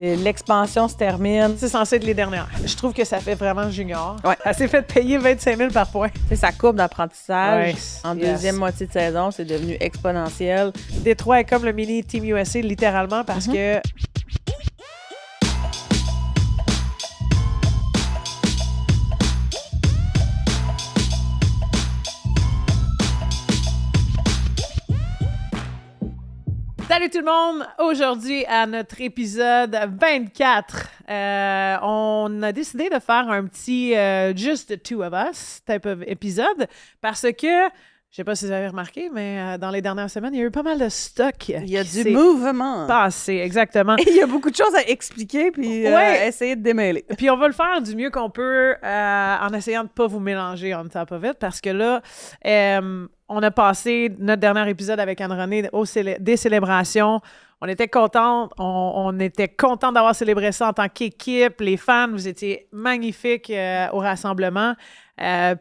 L'expansion se termine. C'est censé être les dernières. Je trouve que ça fait vraiment junior. Ouais. Elle s'est fait payer 25 000 par point. C'est sa courbe d'apprentissage. Ouais, En deuxième moitié de saison, c'est devenu exponentiel. Détroit est comme le mini Team USA, littéralement, parce que... Salut tout le monde! Aujourd'hui, à notre épisode 24, on a décidé de faire un petit Just the Two of Us type of épisode parce que, je sais pas si vous avez remarqué, mais dans les dernières semaines, il y a eu pas mal de stock. Il y a du mouvement. Passé, exactement. Et il y a beaucoup de choses à expliquer puis essayer de démêler. Puis on va le faire du mieux qu'on peut en essayant de pas vous mélanger on top of it parce que là, on a passé notre dernier épisode avec Anne-Renée des célébrations. On était contents. On était contents d'avoir célébré ça en tant qu'équipe. Les fans, vous étiez magnifiques au rassemblement.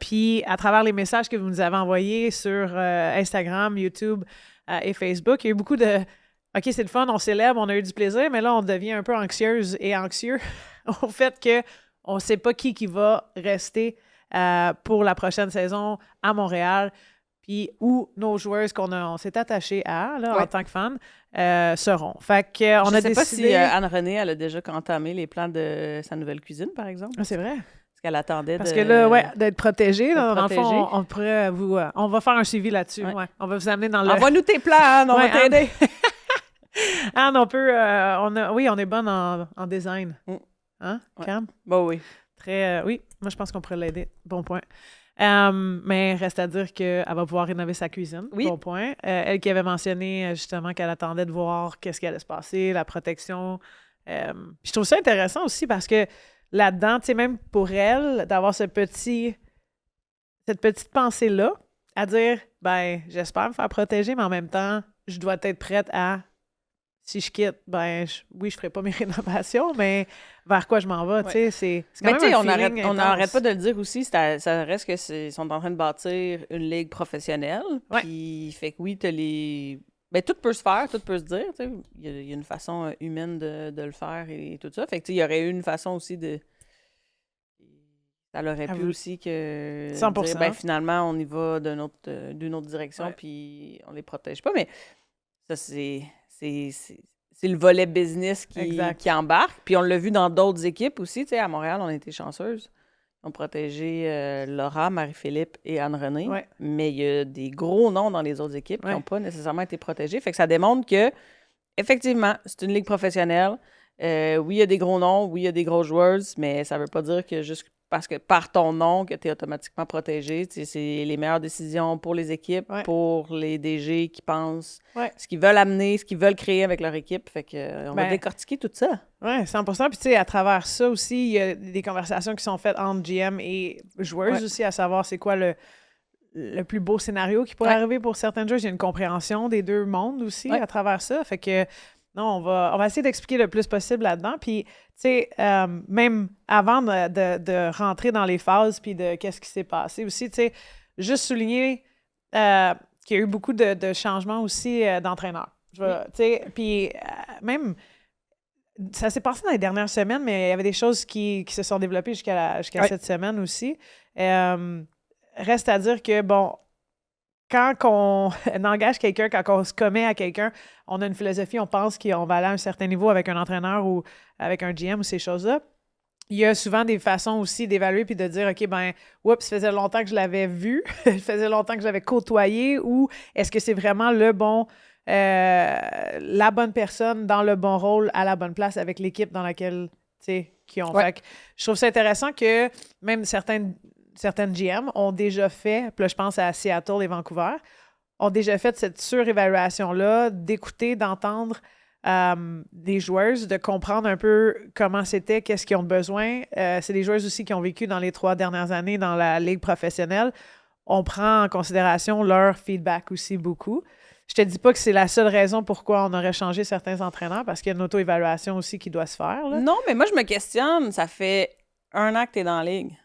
Puis à travers les messages que vous nous avez envoyés sur Instagram, YouTube et Facebook, il y a eu beaucoup de « OK, c'est le fun, on célèbre, on a eu du plaisir », mais là, on devient un peu anxieuse et anxieux au fait qu'on ne sait pas qui va rester pour la prochaine saison à Montréal, puis où nos joueuses on s'est attachés à, là, en tant que fans, seront. Fait que, on a décidé... Je sais pas si Anne-Renée, elle a déjà entamé les plans de sa nouvelle cuisine, par exemple. Ah, c'est vrai? Parce qu'elle attendait Parce que là, ouais, d'être protégée, là, dans le protégée. fond, on pourrait vous... on va faire un suivi là-dessus, ouais. On va vous amener dans le... Envoie-nous tes plans, Anne, on va t'aider. Anne, on peut... on est bonne en design. Hein, Cam? Bon, oui. Très... oui, moi, je pense qu'on pourrait l'aider. Bon point. Mais reste à dire qu'elle va pouvoir rénover sa cuisine. Oui. Bon point. Elle qui avait mentionné justement qu'elle attendait de voir qu'est-ce qui allait se passer, la protection. Je trouve ça intéressant aussi parce que là-dedans, tu sais, même pour elle, d'avoir cette petite pensée-là, à dire, ben, j'espère me faire protéger, mais en même temps, je dois être prête à, si je quitte, ben, oui, je ferai pas mes rénovations, mais vers quoi je m'en vais, tu sais, c'est quand même un feeling on intense. n'arrête pas de le dire aussi, ça reste que sont en train de bâtir une ligue professionnelle, puis fait que oui, t'as les... Ben, tout peut se faire, tout peut se dire, tu sais, il y a une façon humaine de le faire et tout ça, fait que tu sais, il y aurait eu une façon aussi de... Ça aurait pu aussi que 100%. dire, ben, finalement, on y va d'une autre direction, puis on les protège pas, mais ça, c'est le volet business qui embarque. Puis on l'a vu dans d'autres équipes aussi. Tu sais, à Montréal, on a été chanceuses. On protégé Laura, Marie-Philippe et Anne-Renée. Ouais. Mais il y a des gros noms dans les autres équipes qui n'ont pas nécessairement été protégés. Fait que ça démontre que, effectivement, c'est une ligue professionnelle. Oui, il y a des gros noms. Oui, il y a des grosses joueuses. Mais ça ne veut pas dire que juste parce que par ton nom, que tu es automatiquement protégé. C'est les meilleures décisions pour les équipes, pour les DG qui pensent ce qu'ils veulent amener, ce qu'ils veulent créer avec leur équipe. Fait que on va décortiquer tout ça. Oui, 100%. Puis tu sais, à travers ça aussi, il y a des conversations qui sont faites entre GM et joueuses aussi, à savoir c'est quoi le plus beau scénario qui pourrait arriver pour certaines joueuses. Il y a une compréhension des deux mondes aussi à travers ça. Fait que non, on va essayer d'expliquer le plus possible là-dedans. Puis, tu sais, même avant de rentrer dans les phases puis de qu'est-ce qui s'est passé aussi, tu sais, juste souligner qu'il y a eu beaucoup de changements aussi d'entraîneurs. Tu sais, puis même, ça s'est passé dans les dernières semaines, mais il y avait des choses qui se sont développées jusqu'à cette semaine aussi. Reste à dire que, bon, quand on engage quelqu'un, quand on se commet à quelqu'un, on a une philosophie, on pense qu'on va aller à un certain niveau avec un entraîneur ou avec un GM ou ces choses-là. Il y a souvent des façons aussi d'évaluer puis de dire, OK, ben, oups, ça faisait longtemps que je l'avais vu, ça faisait longtemps que je l'avais côtoyé, ou est-ce que c'est vraiment la bonne personne dans le bon rôle à la bonne place avec l'équipe dans laquelle, tu sais, qui ont fait. Je trouve ça intéressant que même certaines GM ont déjà fait, puis là, je pense à Seattle et Vancouver, ont déjà fait cette surévaluation-là, d'écouter, d'entendre des joueuses, de comprendre un peu comment c'était, qu'est-ce qu'ils ont besoin. C'est des joueuses aussi qui ont vécu dans les 3 dernières années dans la ligue professionnelle. On prend en considération leur feedback aussi beaucoup. Je te dis pas que c'est la seule raison pourquoi on aurait changé certains entraîneurs, parce qu'il y a une auto-évaluation aussi qui doit se faire. Là. Non, mais moi, je me questionne. Ça fait 1 an que tu es dans la ligue.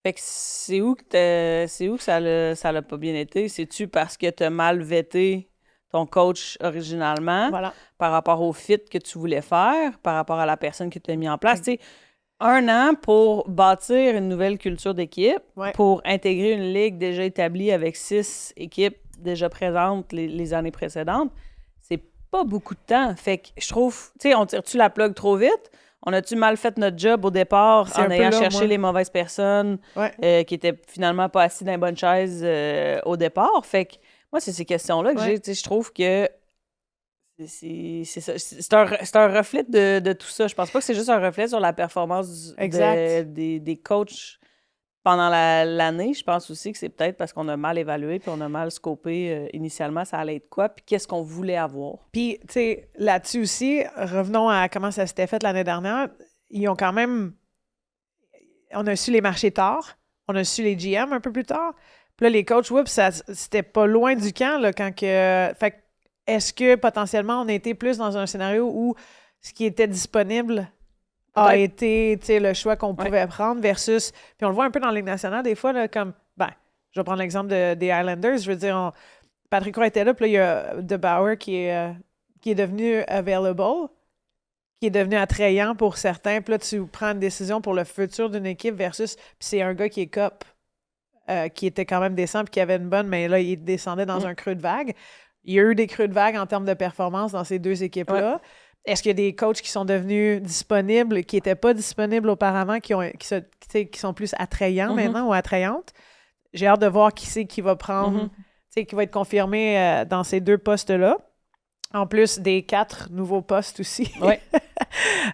Fait que c'est où que ça l'a pas bien été? C'est-tu parce que t'as mal vété ton coach originalement, par rapport au fit que tu voulais faire, par rapport à la personne que tu as mis en place. Tu sais, 1 an pour bâtir une nouvelle culture d'équipe, pour intégrer une ligue déjà établie avec 6 équipes déjà présentes les années précédentes, c'est pas beaucoup de temps. Fait que je trouve, tu sais, on tire-tu la plug trop vite? On a-tu mal fait notre job au départ en ayant cherché les mauvaises personnes qui étaient finalement pas assis dans les bonnes chaises au départ? Fait que moi, c'est ces questions-là que j'ai. Tu sais, je trouve que c'est un reflet de tout ça. Je pense pas que c'est juste un reflet sur la performance des coachs pendant l'année. Je pense aussi que c'est peut-être parce qu'on a mal évalué puis on a mal scopé initialement ça allait être quoi puis qu'est-ce qu'on voulait avoir. Puis, tu sais, là-dessus aussi, revenons à comment ça s'était fait l'année dernière. Ils ont quand même... On a su les marchés tard. On a su les GM un peu plus tard. Puis là, les coachs, c'était pas loin du camp là, quand que... Fait est-ce que potentiellement on était plus dans un scénario où ce qui était disponible a été le choix qu'on pouvait prendre versus... Puis on le voit un peu dans la Ligue nationale des fois, là, comme... je vais prendre l'exemple des Islanders. Je veux dire, Patrick Roy était là, puis là, il y a De Bauer qui est devenu available, qui est devenu attrayant pour certains. Puis là, tu prends une décision pour le futur d'une équipe versus... Puis c'est un gars qui est cop, qui était quand même décent puis qui avait une bonne, mais là, il descendait dans un creux de vague. Il y a eu des creux de vague en termes de performance dans ces 2 équipes-là. Est-ce qu'il y a des coachs qui sont devenus disponibles, qui n'étaient pas disponibles auparavant, qui sont plus attrayants maintenant ou attrayantes? J'ai hâte de voir qui c'est qui va prendre, qui va être confirmé dans ces 2 postes-là. En plus des 4 nouveaux postes aussi. Oui.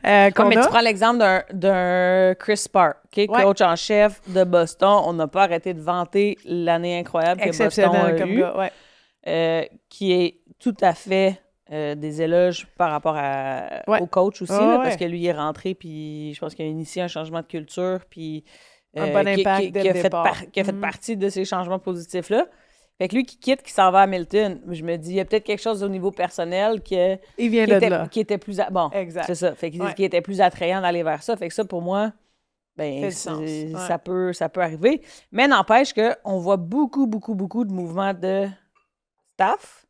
Mais tu prends l'exemple d'un Chris Park, coach en chef de Boston. On n'a pas arrêté de vanter l'année incroyable que Boston a eue, qui est tout à fait des éloges par rapport au coach aussi, parce que lui, il est rentré, puis je pense qu'il a initié un changement de culture, puis un bon impact qui a fait partie de ces changements positifs-là. Fait que lui qui quitte, qui s'en va à Hamilton, je me dis, il y a peut-être quelque chose au niveau personnel qui était plus... Bon, c'est ça. Fait qui était plus attrayant d'aller vers ça. Fait que ça, pour moi, ça peut arriver. Mais n'empêche qu'on voit beaucoup, beaucoup, beaucoup de mouvements de staff.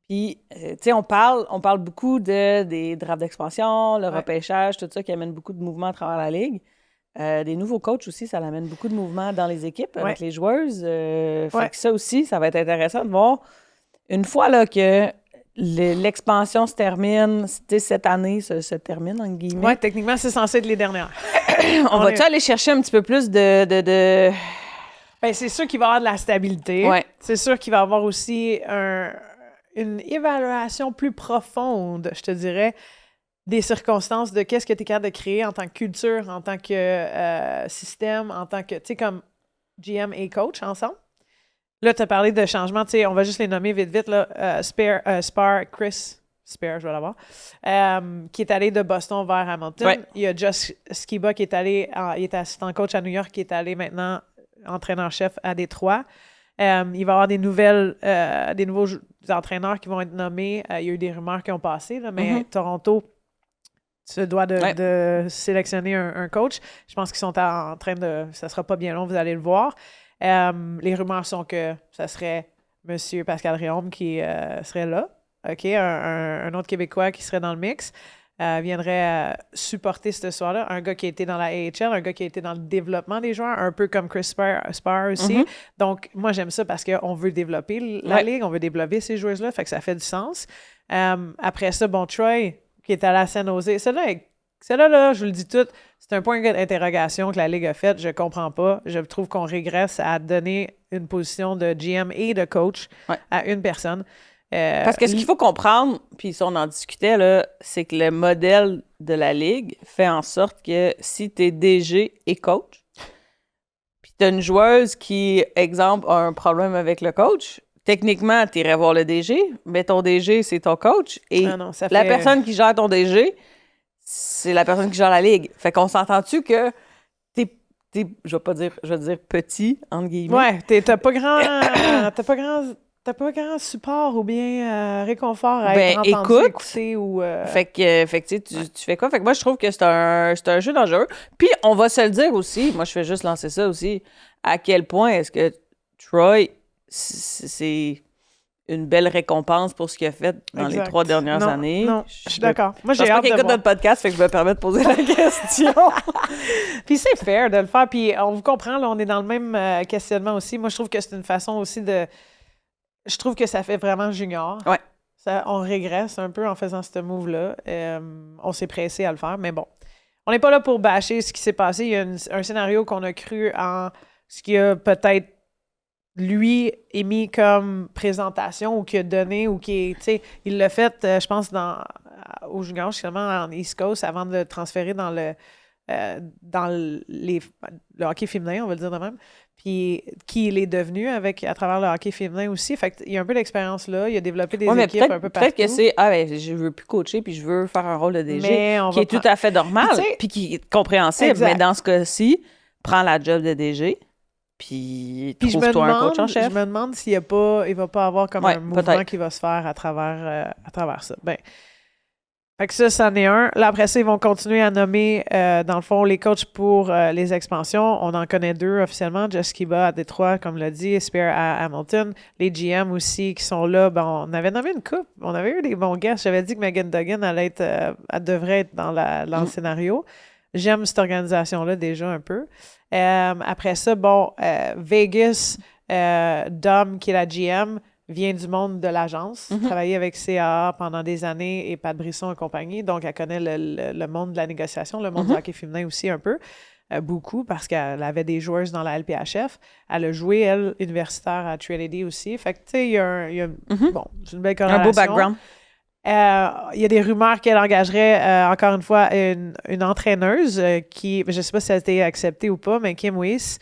Puis, tu sais, on parle beaucoup des drafts d'expansion, le repêchage, tout ça qui amène beaucoup de mouvements à travers la ligue. Des nouveaux coachs aussi, ça amène beaucoup de mouvements dans les équipes avec les joueuses. Fait que ça aussi, ça va être intéressant de voir. Une fois là, que l'expansion se termine, cette année se termine, en guillemets. Oui, techniquement, c'est censé être les dernières. on va-tu aller chercher un petit peu plus de... Bien, c'est sûr qu'il va y avoir de la stabilité. C'est sûr qu'il va y avoir aussi une évaluation plus profonde, je te dirais, des circonstances de qu'est-ce que tu es capable de créer en tant que culture, en tant que système, en tant que, tu sais, comme GM et coach ensemble. Là, tu as parlé de changements, tu sais, on va juste les nommer vite, là. Chris Spear, je vais l'avoir, qui est allé de Boston vers Hamilton. Il y a Josh Skiba qui est allé, il était assistant coach à New York, qui est allé maintenant entraîneur-chef à Détroit. Il va y avoir des nouveaux entraîneurs qui vont être nommés. Il y a eu des rumeurs qui ont passé, là, mais Toronto se doit de sélectionner un coach. Je pense qu'ils sont en train de... Ça sera pas bien long, vous allez le voir. Les rumeurs sont que ça serait M. Pascal Réaume qui serait là. OK? Un autre Québécois qui serait dans le mix. Viendrait supporter ce soir-là. Un gars qui a été dans la AHL, un gars qui a été dans le développement des joueurs, un peu comme Chris Spear aussi. Donc, moi, j'aime ça parce qu'on veut développer la ligue, on veut développer ces joueuses-là, fait que ça fait du sens. Après ça, Troy, qui est allé à San Jose. Celle-là, je vous le dis tout, c'est un point d'interrogation que la Ligue a fait. Je comprends pas. Je trouve qu'on régresse à donner une position de GM et de coach à une personne. Parce que ce qu'il faut comprendre, puis ça on en discutait, là, c'est que le modèle de la Ligue fait en sorte que si tu es DG et coach, puis tu as une joueuse qui, exemple, a un problème avec le coach, techniquement, tu irais voir le DG, mais ton DG, c'est ton coach, et la personne qui gère ton DG, c'est la personne qui gère la Ligue. Fait qu'on s'entend-tu que je vais dire petit, entre guillemets. Ouais, t'as pas grand support ou bien réconfort à être entendu, écouter ou... Fait que tu fais quoi? Fait que moi, je trouve que c'est un jeu dangereux. Puis, on va se le dire aussi, moi, je fais juste lancer ça aussi, à quel point est-ce que Troy, c'est une belle récompense pour ce qu'il a fait dans les 3 dernières années. Non, je suis d'accord. Moi, j'ai hâte de voir. Je pense qu'il écoute notre podcast, fait que je me permets de poser la question. Puis c'est fair de le faire. Puis on vous comprend, là, on est dans le même questionnement aussi. Moi, je trouve que c'est une façon aussi de... Je trouve que ça fait vraiment junior. Ouais. On régresse un peu en faisant ce move-là. On s'est pressé à le faire, mais bon. On n'est pas là pour bâcher ce qui s'est passé. Il y a un scénario qu'on a cru en ce qui a peut-être lui émis comme présentation ou qui a donné ou qui est, tu sais, il l'a fait, je pense, au junior, justement, en East Coast, avant de le transférer dans le hockey féminin, on va le dire de même. Puis qui il est devenu à travers le hockey féminin aussi. Fait qu'il y a un peu d'expérience là. Il a développé des équipes un peu partout. Peut-être que c'est, je veux plus coacher puis je veux faire un rôle de DG qui est tout à fait normal puis qui est compréhensible. Exact. Mais dans ce cas-ci, prends la job de DG puis trouve-toi un coach en chef. Je me demande s'il va pas avoir comme un mouvement qui va se faire à travers ça. Ben, fait que ça, c'en est un. Là, après ça, ils vont continuer à nommer, dans le fond, les coachs pour les expansions. On en connaît 2 officiellement. Jess Kiba à Détroit, comme l'a dit, Spear à Hamilton. Les GM aussi qui sont là. Ben, on avait nommé une coupe. On avait eu des bons guests. J'avais dit que Megan Duggan elle devrait être dans le scénario. J'aime cette organisation-là déjà un peu. Après ça, Vegas, Dom, qui est la GM, vient du monde de l'agence, travaillé avec CAA pendant des années et Pat Brisson et compagnie. Donc, elle connaît le monde de la négociation, le monde du hockey féminin aussi un peu, beaucoup, parce qu'elle avait des joueuses dans la LPHF. Elle a joué, elle, universitaire à Trinity aussi. Fait que, tu sais, il y a c'est une belle corrélation. Un beau background. Il y a des rumeurs qu'elle engagerait, encore une fois, une entraîneuse qui, je ne sais pas si elle a été acceptée ou pas, mais Kim Weiss,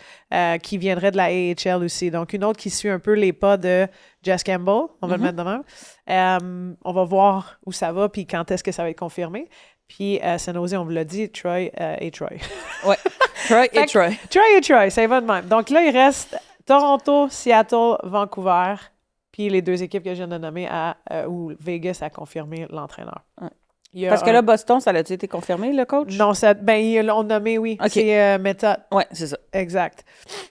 qui viendrait de la AHL aussi. Donc, une autre qui suit un peu les pas de Jess Campbell, on va le mettre de même. On va voir où ça va, puis quand est-ce que ça va être confirmé. Puis, San Jose, on vous l'a dit, Troy et Troy. Oui, Troy et Troy. Troy et Troy, ça va de même. Donc là, il reste Toronto, Seattle, Vancouver, puis les 2 équipes que je viens de nommer où Vegas a confirmé l'entraîneur. Ouais. Parce que là, Boston, ça a-tu été confirmé, le coach? Non, ils l'ont nommé, oui. Okay. C'est Method. Oui, c'est ça. Exact.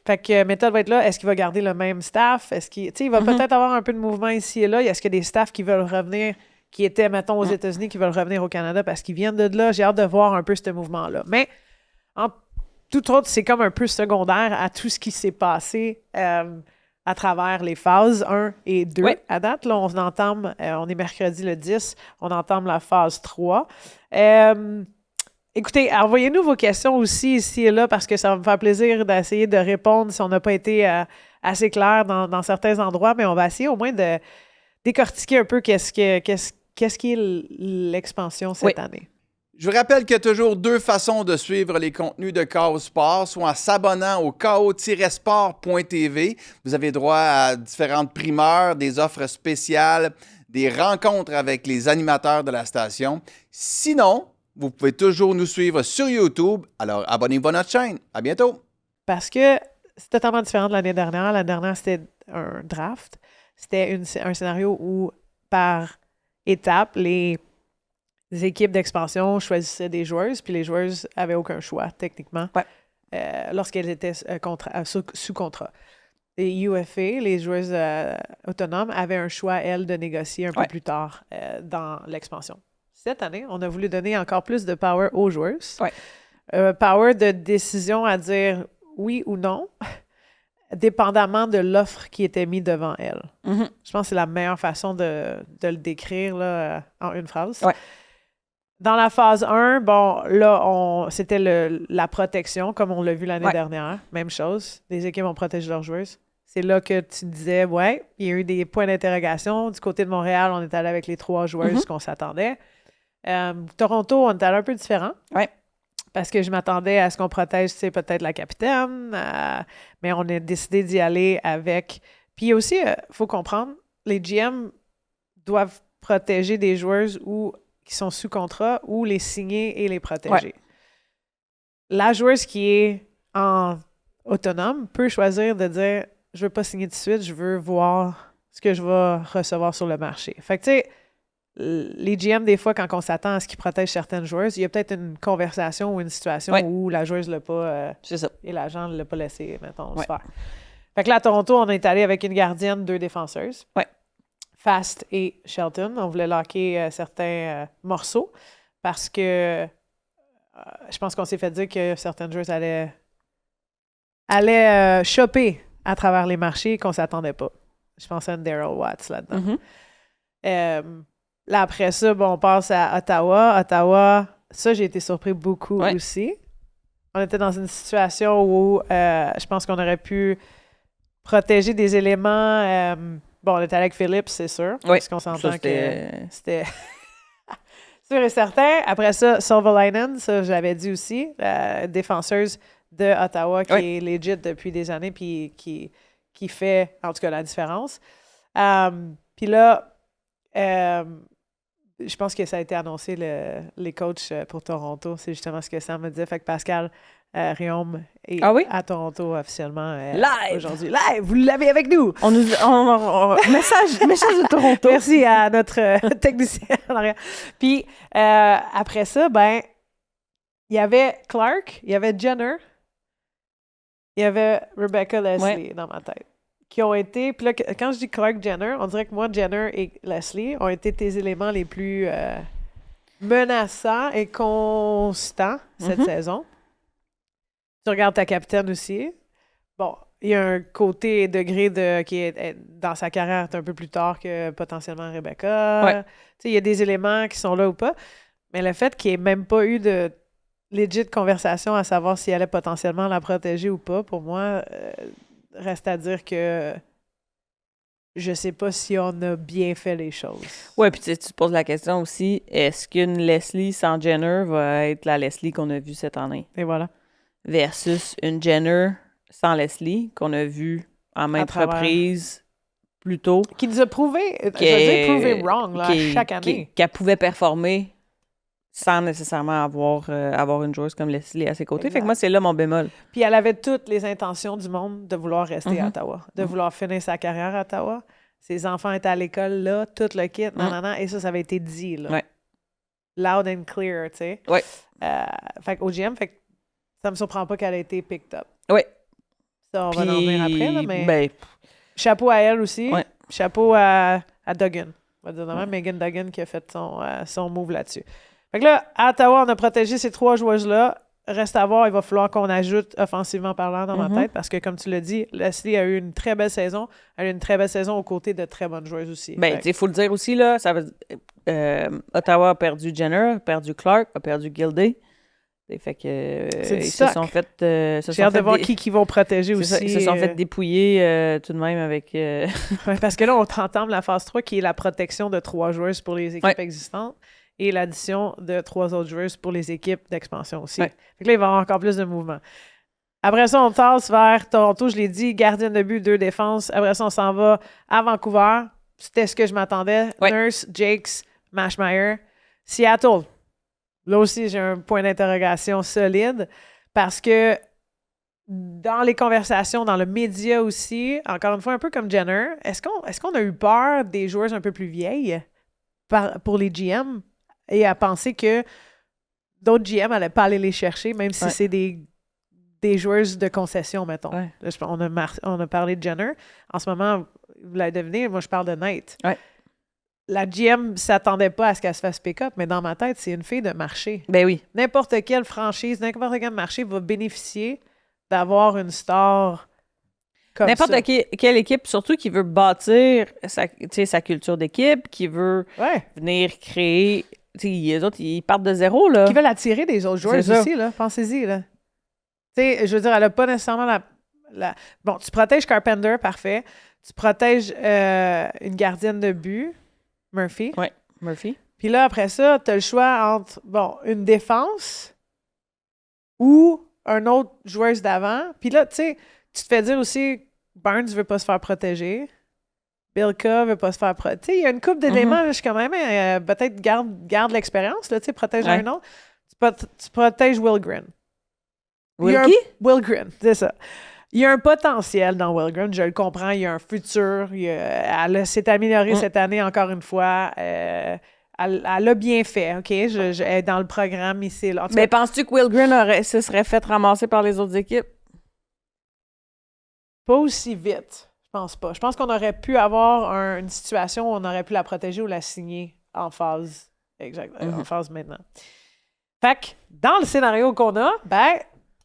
Fait que Method va être là. Est-ce qu'il va garder le même staff? Est-ce qu'il va peut-être avoir un peu de mouvement ici et là? Est-ce qu'il y a des staffs qui veulent revenir, qui étaient, mettons, aux États-Unis, qui veulent revenir au Canada parce qu'ils viennent de là? J'ai hâte de voir un peu ce mouvement-là. Mais, en tout autre, c'est comme un peu secondaire à tout ce qui s'est passé à travers les phases 1 et 2. Oui. À date, là, on entame, on est mercredi le 10, on entame la phase 3. Écoutez, envoyez-nous vos questions aussi ici et là parce que ça va me faire plaisir d'essayer de répondre si on n'a pas été assez clair dans certains endroits, mais on va essayer au moins de décortiquer un peu qu'est-ce qui est l'expansion cette année. Je vous rappelle qu'il y a toujours 2 façons de suivre les contenus de KO Sport, soit en s'abonnant au ko-sport.tv. Vous avez droit à différentes primeurs, des offres spéciales, des rencontres avec les animateurs de la station. Sinon, vous pouvez toujours nous suivre sur YouTube. Alors, abonnez-vous à notre chaîne. À bientôt! Parce que c'est totalement différent de l'année dernière. L'année dernière, c'était un draft. C'était un scénario où, par étape, les équipes d'expansion choisissaient des joueuses, puis les joueuses n'avaient aucun choix, techniquement, lorsqu'elles étaient sous contrat. Les UFA, les joueuses autonomes, avaient un choix, elles, de négocier un peu plus tard dans l'expansion. Cette année, on a voulu donner encore plus de power aux joueuses. Power de décision à dire oui ou non, dépendamment de l'offre qui était mise devant elles. Je pense que c'est la meilleure façon de le décrire là, en une phrase. Dans la phase 1, c'était la protection, comme on l'a vu l'année dernière. Même chose. Les équipes ont protégé leurs joueuses. C'est là que tu disais, il y a eu des points d'interrogation. Du côté de Montréal, on est allé avec les 3 joueuses qu'on s'attendait. Toronto, on est allé un peu différent. Parce que je m'attendais à ce qu'on protège, peut-être la capitaine. Mais on a décidé d'y aller avec... Puis aussi, il faut comprendre, les GM doivent protéger des joueuses qui sont sous contrat ou les signer et les protéger. La joueuse qui est en autonome peut choisir de dire « Je veux pas signer tout de suite, je veux voir ce que je vais recevoir sur le marché. » Fait que tu sais, les GM, des fois, quand on s'attend à ce qu'ils protègent certaines joueuses, il y a peut-être une conversation ou une situation où la joueuse l'a pas... c'est ça. Et l'agent ne l'a pas laissé, mettons, se faire. Fait que là, à Toronto, on est allé avec une gardienne, 2 défenseuses. Fast et Shelton. On voulait locker certains morceaux parce que je pense qu'on s'est fait dire que certaines joueuses allaient choper à travers les marchés et qu'on ne s'attendait pas. Je pense à une Daryl Watts là-dedans. Là, après ça, on passe à Ottawa. Ottawa, ça, j'ai été surpris beaucoup aussi. On était dans une situation où je pense qu'on aurait pu protéger des éléments. On était avec Phillips, c'est sûr. Parce qu'on s'entend que c'était sûr et certain. Après ça, Silverlinen, ça, je l'avais dit aussi, défenseuse de Ottawa qui est legit depuis des années puis qui fait, en tout cas, la différence. Puis là, je pense que ça a été annoncé, les coachs pour Toronto. C'est justement ce que Sam me disait. Fait que Pascal Riom est à Toronto officiellement live aujourd'hui. Live! Vous l'avez avec nous! Message de Toronto. Merci à notre technicien en arrière. Puis après ça, il y avait Clark, il y avait Jenner, il y avait Rebecca Leslie dans ma tête. Qui ont été... Puis là, quand je dis Clark Jenner, on dirait que moi, Jenner et Leslie ont été tes éléments les plus menaçants et constants cette saison. Tu regardes ta capitaine aussi. Bon, il y a un côté degré qui est dans sa carrière un peu plus tard que potentiellement Rebecca. Tu sais, il y a des éléments qui sont là ou pas. Mais le fait qu'il n'y ait même pas eu de legit conversation à savoir si elle allait potentiellement la protéger ou pas, pour moi... reste à dire que je sais pas si on a bien fait les choses. Ouais, puis tu te poses la question aussi, est-ce qu'une Leslie sans Jenner va être la Leslie qu'on a vue cette année? Et voilà. Versus une Jenner sans Leslie qu'on a vue en maintes reprises plus tôt. Qui nous a prouvé, prouvé wrong là, chaque année. Qu'elle pouvait performer sans nécessairement avoir une joueuse comme Leslie à ses côtés. Exact. Fait que moi, c'est là mon bémol. Puis elle avait toutes les intentions du monde de vouloir rester à Ottawa, de vouloir finir sa carrière à Ottawa. Ses enfants étaient à l'école là, tout le kit, et ça avait été dit, là. Ouais. Loud and clear, tu sais. Ouais. Fait qu'au GM, ça me surprend pas qu'elle ait été picked up. Oui. Ça, on va en revenir après, là, mais... chapeau à elle aussi. Ouais. Chapeau à Duggan. On va dire demain, Megan Duggan qui a fait son move là-dessus. Fait que là, à Ottawa, on a protégé ces 3 joueuses-là. Reste à voir, il va falloir qu'on ajoute offensivement parlant dans ma tête parce que, comme tu l'as dit, Leslie a eu une très belle saison. Elle a eu une très belle saison aux côtés de très bonnes joueuses aussi. Il faut le dire aussi, là, ça veut Ottawa a perdu Jenner, a perdu Clark, a perdu Gilday. Fait que ils se sont fait... J'ai hâte de voir qui vont protéger aussi. Ils se sont fait dépouiller tout de même avec... parce que là, on entame la phase 3 qui est la protection de 3 joueuses pour les équipes existantes. Et l'addition de 3 autres joueuses pour les équipes d'expansion aussi. Ouais. Fait que là, il va y avoir encore plus de mouvements. Après ça, on tasse vers Toronto, je l'ai dit, gardienne de but, 2 défenses. Après ça, on s'en va à Vancouver. C'était ce que je m'attendais. Ouais. Nurse, Jakes, Mashmeyer. Seattle. Là aussi, j'ai un point d'interrogation solide parce que dans les conversations, dans le média aussi, encore une fois, un peu comme Jenner, est-ce qu'on a eu peur des joueuses un peu plus vieilles pour les GM? Et à penser que d'autres GM n'allaient pas aller les chercher, même si c'est des joueuses de concession, mettons. Ouais. Là, on a parlé de Jenner. En ce moment, vous l'avez deviné, moi, je parle de Knight. Ouais. La GM ne s'attendait pas à ce qu'elle se fasse pick-up, mais dans ma tête, c'est une fille de marché. Ben oui. N'importe quelle franchise, n'importe quel marché va bénéficier d'avoir une star comme n'importe ça. Quelle équipe, surtout qui veut bâtir sa culture d'équipe, qui veut venir créer... Les autres, ils partent de zéro, là. Qui veulent attirer des autres joueurs aussi, là. Pensez-y, là. Tu sais, je veux dire, elle n'a pas nécessairement Bon, tu protèges Carpenter, parfait. Tu protèges une gardienne de but, Murphy. Oui, Murphy. Puis là, après ça, tu as le choix entre, une défense ou un autre joueuse d'avant. Puis là, tu sais, tu te fais dire aussi, Barnes ne veut pas se faire protéger. Bilka veut pas se faire protéger. Tu sais, il y a une couple d'éléments, je suis quand même, peut-être garde l'expérience, là, tu sais, protège un autre. Tu protèges Wilgren. Wilgren, c'est ça. Il y a un potentiel dans Wilgren, je le comprends, il y a un futur. Elle s'est améliorée cette année encore une fois. Elle a bien fait, OK? Elle est dans le programme ici. Là. Mais penses-tu que Wilgren se serait fait ramasser par les autres équipes? Pas aussi vite. Je pense pas. Je pense qu'on aurait pu avoir une situation où on aurait pu la protéger ou la signer en phase. Exact. En phase maintenant. Fait que, dans le scénario qu'on a,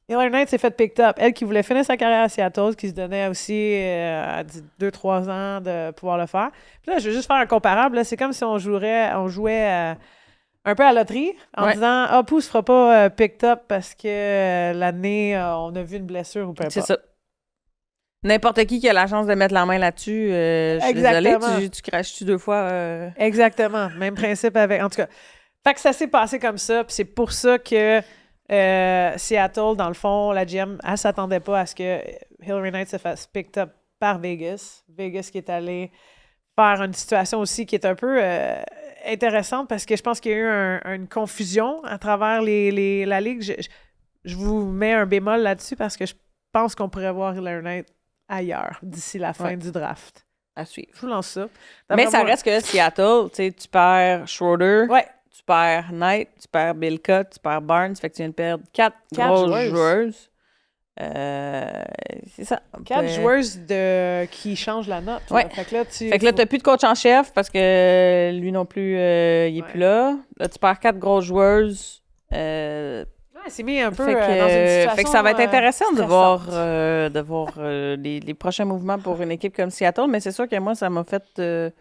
Heather Knight s'est fait picked up. Elle qui voulait finir sa carrière à Seattle, qui se donnait aussi à 2-3 ans de pouvoir le faire. Puis là, je vais juste faire un comparable. Là. C'est comme si on jouait un peu à la loterie en disant « Ah, Pou se fera pas picked up parce que l'année, on a vu une blessure ou peu importe. » C'est ça. N'importe qui a la chance de mettre la main là-dessus, je suis désolée, tu craches-tu 2 fois? Exactement. Même principe avec... En tout cas, fait que ça s'est passé comme ça, puis c'est pour ça que Seattle, dans le fond, la GM, elle s'attendait pas à ce que Hillary Knight se fasse picked up par Vegas. Vegas qui est allé faire une situation aussi qui est un peu intéressante parce que je pense qu'il y a eu une confusion à travers la Ligue. Je vous mets un bémol là-dessus parce que je pense qu'on pourrait voir Hillary Knight ailleurs d'ici la fin du draft. À suivre. Je vous lance ça. Mais ça reste que Seattle, tu sais, tu perds Schroeder, tu perds Knight, tu perds Bilka, tu perds Barnes, fait que tu viens de perdre 4 grosses joueuses. C'est ça. 4 joueuses qui changent la note. Ouais. Fait que là, tu n'as plus de coach en chef parce que lui non plus, il est plus là. Là, tu perds 4 grosses joueuses. C'est mis un peu dans une situation... Fait que ça va être intéressant de voir les prochains mouvements pour une équipe comme Seattle, mais c'est sûr que moi, ça m'a fait...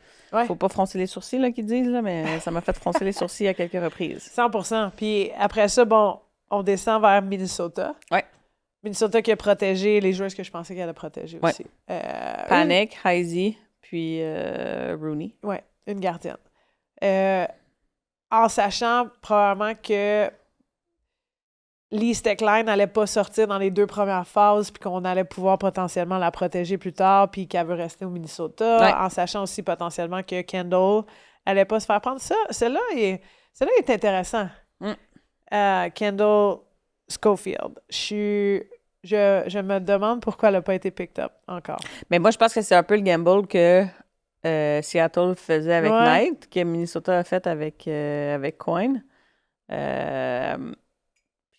Faut pas froncer les sourcils, là, qu'ils disent, là, mais ça m'a fait froncer les sourcils à quelques reprises. 100%. Puis après ça, on descend vers Minnesota. Ouais. Minnesota qui a protégé les joueurs que je pensais qu'elle allait protéger aussi. Panic, Heisey, puis Rooney. Oui, une gardienne. En sachant probablement que Lee Steckline n'allait pas sortir dans les 2 premières phases puis qu'on allait pouvoir potentiellement la protéger plus tard puis qu'elle veut rester au Minnesota, en sachant aussi potentiellement que Kendall n'allait pas se faire prendre. Celle-là est intéressant. Kendall Schofield. Je me demande pourquoi elle n'a pas été picked up encore. Mais moi, je pense que c'est un peu le gamble que Seattle faisait avec Knight, que Minnesota a fait avec Coyne.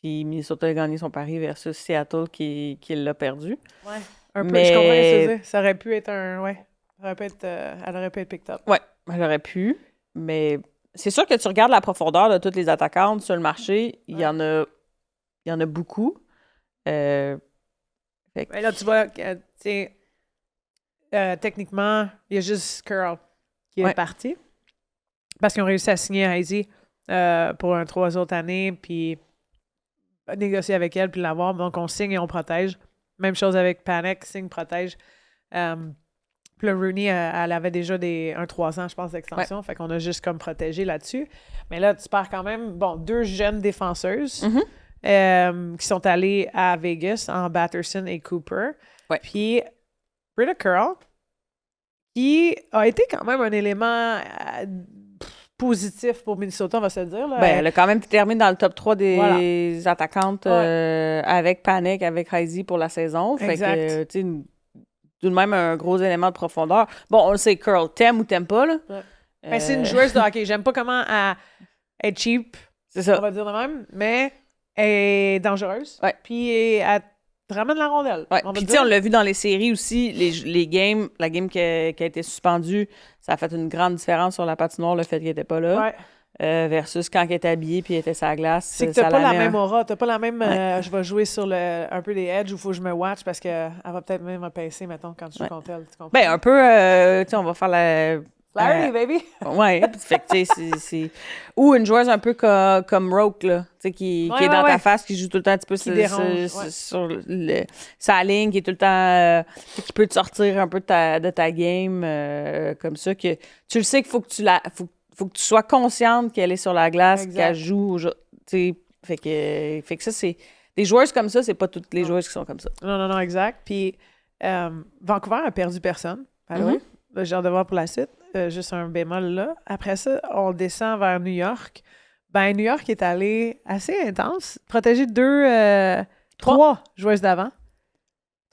Puis Minnesota a gagné son pari versus Seattle qui l'a perdu. Ouais. Un peu, mais... je comprends ce que tu veux dire. Ça aurait pu être elle aurait pu être picked up. Oui, elle aurait pu. Mais c'est sûr que tu regardes la profondeur de toutes les attaquantes sur le marché, il y en a beaucoup. Mais là, tu vois, techniquement, il y a juste Curl qui est parti. Parce qu'ils ont réussi à signer Heisey pour 3 autres années, puis négocier avec elle, puis l'avoir. Donc, on signe et on protège. Même chose avec Panic, signe, protège. Puis le Rooney, elle avait déjà un 3 ans, je pense, d'extension. Fait qu'on a juste comme protégé là-dessus. Mais là, tu perds quand même, 2 jeunes défenseuses qui sont allées à Vegas en Batterson et Cooper. Puis Britta Curl, qui a été quand même un élément positif pour Minnesota, on va se le dire. Là. Elle a quand même terminé dans le top 3 des attaquantes avec Panic, avec Heisey pour la saison. Fait que, tu sais, tout de même un gros élément de profondeur. Bon, on le sait, Curl, t'aimes ou t'aimes pas, là? C'est une joueuse de hockey. J'aime pas comment elle est cheap, c'est ça. On va dire de même, mais elle est dangereuse. Puis elle ramène la rondelle. Puis, tu sais, on l'a vu dans les séries aussi, la game qui a été suspendue, ça a fait une grande différence sur la patinoire, le fait qu'elle n'était pas là. Versus quand elle était habillée puis elle était sur la glace. C'est que t'as pas la même aura, t'as pas la même je vais jouer sur un peu des edges où il faut que je me watch parce qu'elle va peut-être même me pincer, mettons, quand je joue contre elle. Tu comprends? Un peu, tu sais, on va faire la... Larry, baby! Fait que, tu sais, c'est... Ou une joueuse un peu comme Roke, là, tu sais, qui est dans ta face, qui joue tout le temps un petit peu sur sa ligne, qui est tout le temps... qui peut te sortir un peu de ta game, comme ça, que tu le sais qu'il faut que faut que tu sois consciente qu'elle est sur la glace, qu'elle joue, tu sais, fait que ça, c'est... Des joueuses comme ça, c'est pas toutes les joueuses qui sont comme ça. Non, exact. Puis Vancouver a perdu personne, j'ai hâte de voir pour la suite. Juste un bémol là. Après ça, on descend vers New York. New York est allé assez intense. Protéger 3 joueuses d'avant.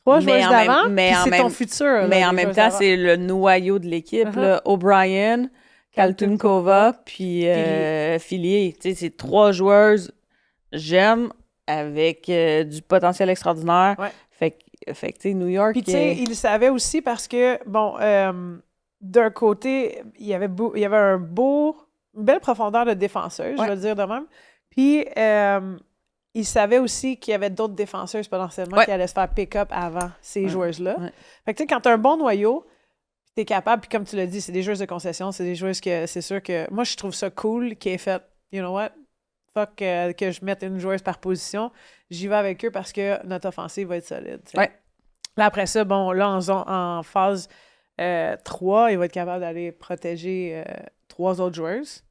3 joueuses d'avant, puis c'est ton futur. Mais en même temps, c'est le noyau de l'équipe. O'Brien, Kaltunkova, puis Fillier. Tu sais, c'est 3 joueuses jeunes avec du potentiel extraordinaire. Fait que fait que, tu sais, New York... Puis, tu sais, il le savait aussi parce que, bon, d'un côté, il y avait une belle profondeur de défenseuses, je vais le dire de même. Puis, il savait aussi qu'il y avait d'autres défenseuses potentiellement qui allaient se faire pick-up avant ces joueuses-là. Ouais. Fait que, tu sais, quand tu as un bon noyau, tu es capable, puis comme tu l'as dit, c'est des joueuses de concession, c'est des joueuses que c'est sûr que... Moi, je trouve ça cool qu'ils aient fait, you know what, fuck que je mette une joueuse par position. J'y vais avec eux parce que notre offensive va être solide. T'sais. Ouais. Là, après ça, bon, là, en phase 3, il va être capable d'aller protéger 3 autres joueuses.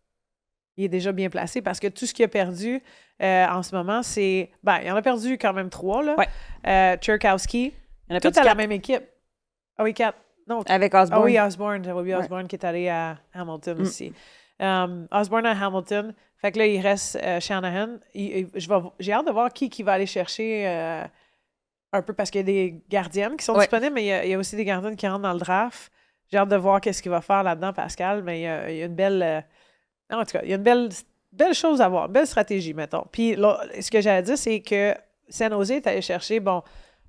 Il est déjà bien placé parce que tout ce qu'il a perdu en ce moment, c'est... Ben, il en a perdu quand même 3, là. Ouais. Tchurkowski, Il y en a tout perdu à la 4. même équipe. Ah oui, 4. Non, Avec Osborne. Ah oui, Osborne. J'avais oublié Osborne qui est allé à Hamilton aussi. Osborne à Hamilton. Fait que là, il reste Shanahan. J'ai hâte de voir qui va aller chercher un peu parce qu'il y a des gardiennes qui sont disponibles, mais il y a aussi des gardiennes qui rentrent dans le draft. J'ai hâte de voir qu'est-ce qu'il va faire là-dedans, Pascal. Mais il y a une belle... en tout cas, il y a une belle chose à voir. Une belle stratégie, mettons. Puis là, ce que j'allais dire, c'est que San Jose est allé chercher, bon,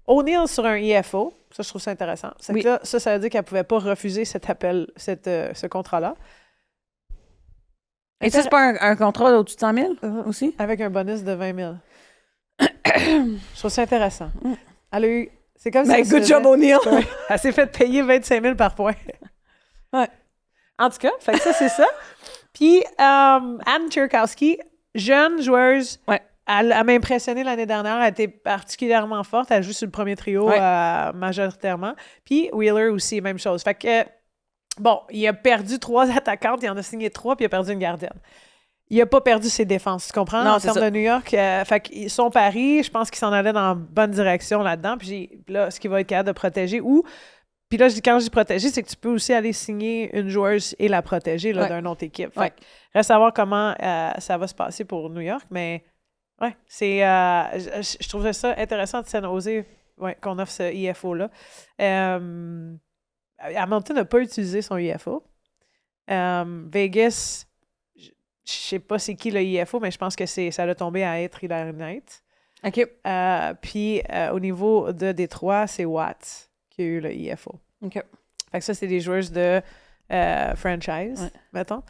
O'Neal sur un IFO. Ça, je trouve ça intéressant. Oui. Là, ça veut dire qu'elle ne pouvait pas refuser ce contrat-là. Et ça, c'est pas un contrat au-dessus de 100 000 aussi? Avec un bonus de 20 000. Je trouve ça intéressant. Elle a eu... C'est comme Ben, si good job, O'Neal! Ouais. Elle s'est fait payer 25 000 par point. Ouais. En tout cas, fait que ça, c'est ça. Puis, Anne Tchurkowski, jeune joueuse, elle m'a impressionnée l'année dernière. Elle était particulièrement forte. Elle joue sur le premier trio majoritairement. Puis, Wheeler aussi, même chose. Fait que, bon, il a perdu 3 attaquantes, il en a signé 3, puis il a perdu une gardienne. Il n'a pas perdu ses défenses, tu comprends? Non, en termes de New York. Fait que son pari, je pense qu'il s'en allait dans la bonne direction là-dedans. Puis là, ce qu'il va être capable de protéger. Puis là, quand je dis protéger, c'est que tu peux aussi aller signer une joueuse et la protéger là, d'une autre équipe. Fait que reste à voir comment ça va se passer pour New York. Mais ouais, c'est... je trouvais ça intéressant de San Jose qu'on offre ce IFO-là. Hamilton n'a pas utilisé son IFO. Vegas... Je sais pas c'est qui le IFO, mais je pense que ça a tombé à être Hilary Knight. OK. Puis au niveau de Détroit, c'est Watts qui a eu le IFO. OK. Fait que ça, c'est des joueuses de franchise, mettons.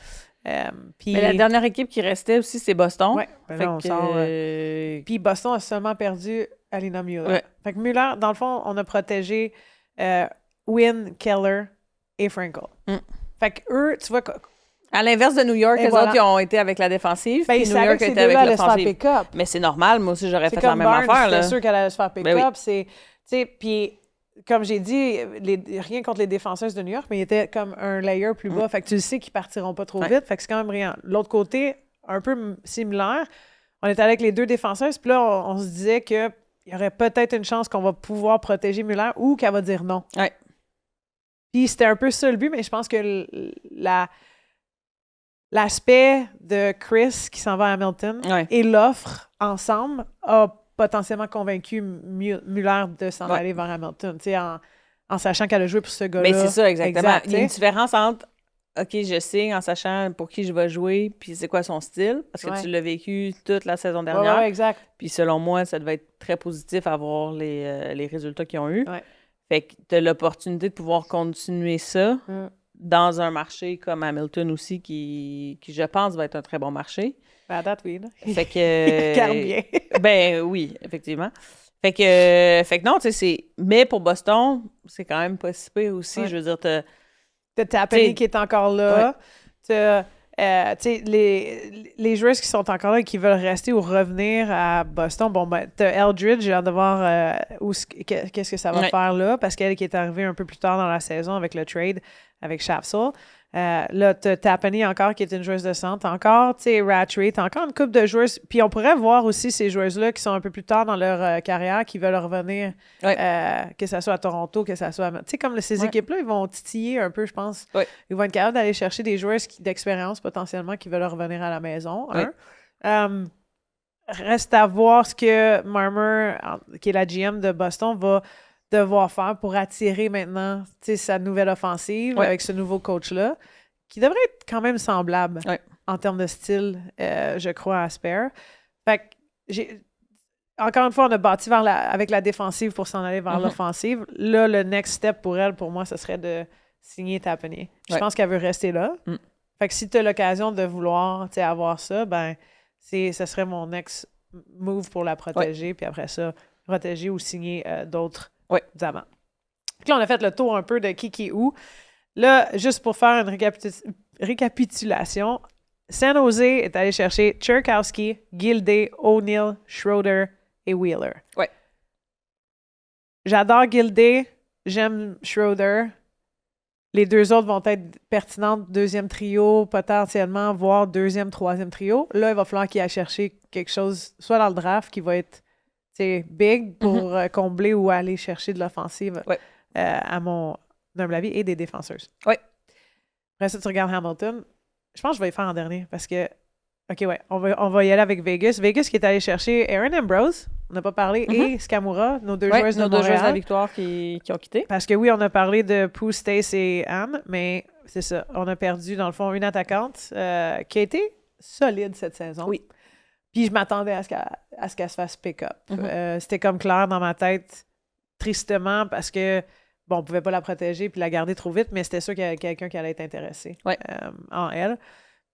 Puis... Mais la dernière équipe qui restait aussi, c'est Boston. Oui, Puis Boston a seulement perdu Alina Mueller. Ouais. Fait que Mueller, dans le fond, on a protégé Wynn, Keller et Frankel. Fait que eux, tu vois... À l'inverse de New York, les autres, ils ont été avec la défensive, puis New York était avec l'offensive. Mais c'est normal, moi aussi, j'aurais fait la même affaire. C'est sûr qu'elle allait se faire pick-up. Puis, comme j'ai dit, rien contre les défenseuses de New York, mais ils étaient comme un layer plus bas. Fait que tu le sais qu'ils partiront pas trop vite. Fait que c'est quand même brillant. L'autre côté, un peu similaire, on est allé avec les 2 défenseuses, puis là, on se disait qu'il y aurait peut-être une chance qu'on va pouvoir protéger Muller ou qu'elle va dire non. Ouais. Puis c'était un peu ça le but, mais je pense que l'aspect de Chris qui s'en va à Hamilton et l'offre ensemble a potentiellement convaincu Muller de s'en aller vers Hamilton, tu sais, en sachant qu'elle a joué pour ce gars-là. Mais c'est ça, exactement. Exact, il y a une différence entre OK, je signe en sachant pour qui je vais jouer, puis c'est quoi son style, parce que tu l'as vécu toute la saison dernière. Oui, exact. Puis selon moi, ça devait être très positif à voir les résultats qu'ils ont eus. Ouais. Fait que tu as l'opportunité de pouvoir continuer ça dans un marché comme Hamilton aussi, qui, je pense, va être un très bon marché. Ben, à date, oui. Là. Fait que... Regarde bien. Ben oui, effectivement. Fait que non, tu sais, c'est... Mais pour Boston, c'est quand même pas si pire aussi. Je veux dire, t'as Tapani qui est encore là. T'as... les joueurs qui sont encore là et qui veulent rester ou revenir à Boston, bon, ben, t'as Eldridge, j'ai hâte de voir qu'est-ce que ça va faire là, parce qu'elle qui est arrivée un peu plus tard dans la saison avec le trade avec Shafsel. Là, t'as Tapani encore, qui est une joueuse de centre. Encore, tu sais, Rattray, t'as encore une couple de joueuses. Puis on pourrait voir aussi ces joueuses-là qui sont un peu plus tard dans leur carrière, qui veulent revenir, que ce soit à Toronto, que ce soit à... Tu sais, comme ces équipes-là, ils vont titiller un peu, je pense. Ils vont être capables d'aller chercher des joueuses d'expérience, potentiellement, qui veulent revenir à la maison. Reste à voir ce que Marmer, qui est la GM de Boston, va devoir faire pour attirer maintenant sa nouvelle offensive avec ce nouveau coach-là, qui devrait être quand même semblable en termes de style, je crois, à Spare. Fait que encore une fois, on a bâti avec la défensive pour s'en aller vers l'offensive. Là, le next step pour elle, pour moi, ce serait de signer Tapani. Je pense qu'elle veut rester là. Fait que si tu as l'occasion de vouloir avoir ça, ben ce serait mon next move pour la protéger. Puis après ça, protéger ou signer d'autres amants. Donc là, on a fait le tour un peu de qui est où. Là, juste pour faire une récapitulation, San Jose est allé chercher Tchaikovsky, Gilday, O'Neill, Schroeder et Wheeler. Ouais. J'adore Gilday, j'aime Schroeder. Les deux autres vont être pertinentes, deuxième trio, potentiellement, voire deuxième, troisième trio. Là, il va falloir qu'il aille chercher quelque chose, soit dans le draft, qui va être big pour combler ou aller chercher de l'offensive à mon humble avis, et des défenseurs. Oui. Après ça, tu regardes Hamilton. Je pense que je vais y faire en dernier parce que, OK, on va y aller avec Vegas. Vegas qui est allé chercher Aaron Ambrose, on n'a pas parlé, et Skamura, nos deux joueuses de Montréal. Nos deux joueuses de la victoire qui ont quitté. Parce que oui, on a parlé de Pooh, Stace et Anne, mais c'est ça. On a perdu, dans le fond, une attaquante qui a été solide cette saison. Oui. Puis je m'attendais à ce qu'elle se fasse pick-up. C'était comme clair dans ma tête, tristement, parce que bon, on pouvait pas la protéger puis la garder trop vite, mais c'était sûr qu'il y avait quelqu'un qui allait être intéressé en elle.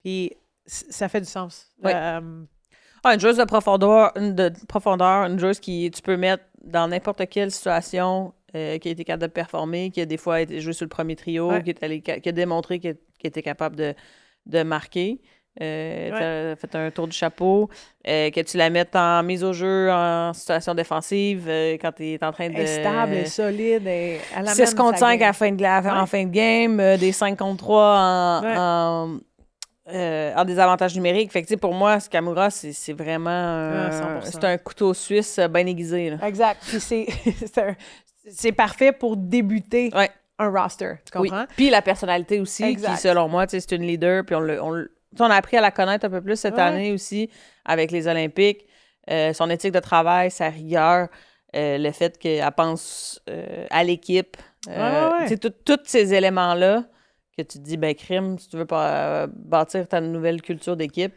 Puis ça fait du sens. Une joueuse de profondeur, une joueuse qui tu peux mettre dans n'importe quelle situation, qui a été capable de performer, qui a des fois été jouée sur le premier trio, qui a démontré qu'elle était capable de marquer. T'as fait un tour du chapeau, que tu la mettes en mise au jeu en situation défensive quand tu es en train de... Elle est stable, elle est solide, elle 6 contre 5 en fin de game, des 5 contre 3 en désavantage numérique. Fait que pour moi, Skamura, c'est vraiment c'est un couteau suisse bien aiguisé. Là. Exact. Puis c'est parfait pour débuter un roster, tu comprends? Oui. Puis la personnalité aussi, qui selon moi, c'est une leader, puis on a appris à la connaître un peu plus cette année aussi avec les Olympiques. Son éthique de travail, sa rigueur, le fait qu'elle pense à l'équipe. Tous ces éléments-là que tu te dis, ben crime, si tu veux bâtir ta nouvelle culture d'équipe,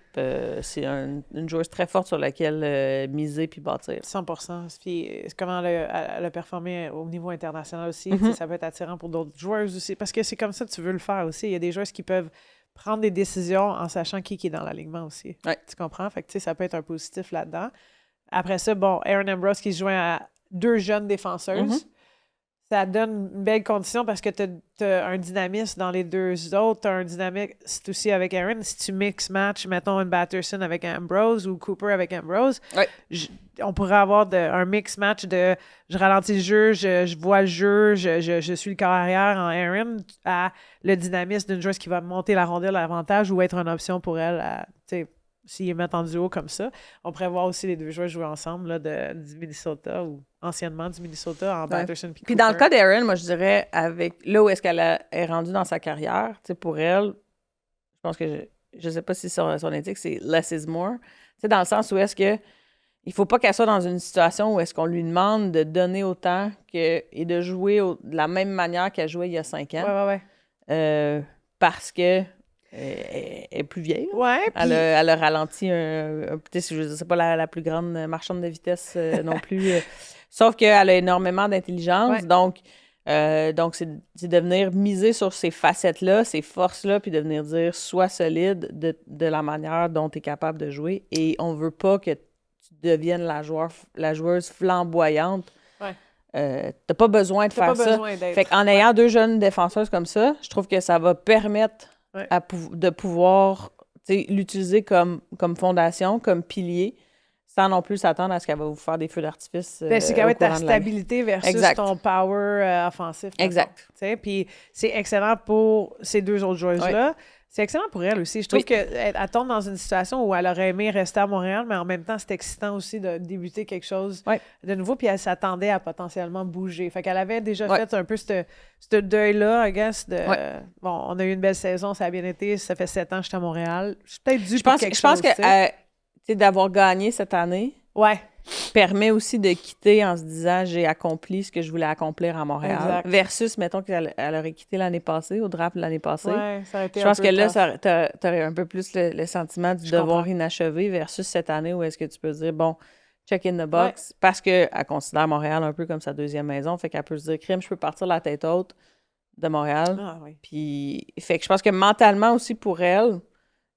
c'est une joueuse très forte sur laquelle miser puis bâtir. 100%. Puis comment elle a performé au niveau international aussi. Ça peut être attirant pour d'autres joueuses aussi. Parce que c'est comme ça que tu veux le faire aussi. Il y a des joueuses qui peuvent prendre des décisions en sachant qui est dans l'alignement aussi. Tu comprends? Fait que ça peut être un positif là-dedans. Après ça, bon, Aaron Ambrose qui se joint à 2 jeunes défenseuses. Ça donne une belle condition parce que tu as un dynamisme dans les 2 autres. Tu as un dynamisme aussi avec Aaron. Si tu mix-match, mettons une Batterson avec Ambrose ou Cooper avec Ambrose, on pourrait avoir un mix-match de je ralentis le jeu, je vois le jeu, je suis le corps arrière en Aaron, à le dynamisme d'une joueuse qui va monter la rondelle à l'avantage ou être une option pour elle, s'ils mettent en duo comme ça. On pourrait voir aussi les 2 joueurs jouer ensemble là, du Minnesota ou anciennement du Minnesota en Batterson puis Cooper. Puis dans le cas d'Erin, moi je dirais, avec là où est-ce qu'elle est rendue dans sa carrière, pour elle, je pense que je sais pas si son éthique, c'est less is more. Dans le sens où est-ce que il faut pas qu'elle soit dans une situation où est-ce qu'on lui demande de donner autant et de jouer de la même manière qu'elle jouait il y a 5 ans. Parce que elle est plus vieille. Elle a ralenti je sais pas la plus grande marchande de vitesse non plus. Sauf qu'elle a énormément d'intelligence. Donc c'est de venir miser sur ces facettes-là, ces forces-là, puis de venir dire sois solide de la manière dont tu es capable de jouer. Et on veut pas que tu deviennes la joueuse flamboyante. T'as pas besoin de faire ça. Fait qu'en ayant 2 jeunes défenseuses comme ça, je trouve que ça va permettre de pouvoir l'utiliser comme fondation, comme pilier, sans non plus s'attendre à ce qu'elle va vous faire des feux d'artifice. C'est quand même ta stabilité versus ton power offensif. Exact. Puis c'est excellent pour ces 2 autres joueuses-là. C'est excellent pour elle aussi. Je trouve qu'elle tombe dans une situation où elle aurait aimé rester à Montréal, mais en même temps, c'est excitant aussi de débuter quelque chose de nouveau. Puis elle s'attendait à potentiellement bouger. Fait qu'elle avait déjà fait un peu ce deuil-là, I guess. Bon, on a eu une belle saison, ça a bien été. Ça fait 7 ans que j'étais à Montréal. Je suis peut-être due pour quelque chose. Je pense que d'avoir gagné cette année permet aussi de quitter en se disant j'ai accompli ce que je voulais accomplir à Montréal. Versus, mettons qu'elle aurait quitté l'année passée, au draft l'année passée. Ça aurait été je pense que là, tu aurais un peu plus le sentiment du devoir inachevé versus cette année où est-ce que tu peux dire bon, check in the box parce qu'elle considère Montréal un peu comme sa deuxième maison. Fait qu'elle peut se dire, crime, je peux partir la tête haute de Montréal. Ah, oui. Puis, fait que je pense que mentalement aussi pour elle,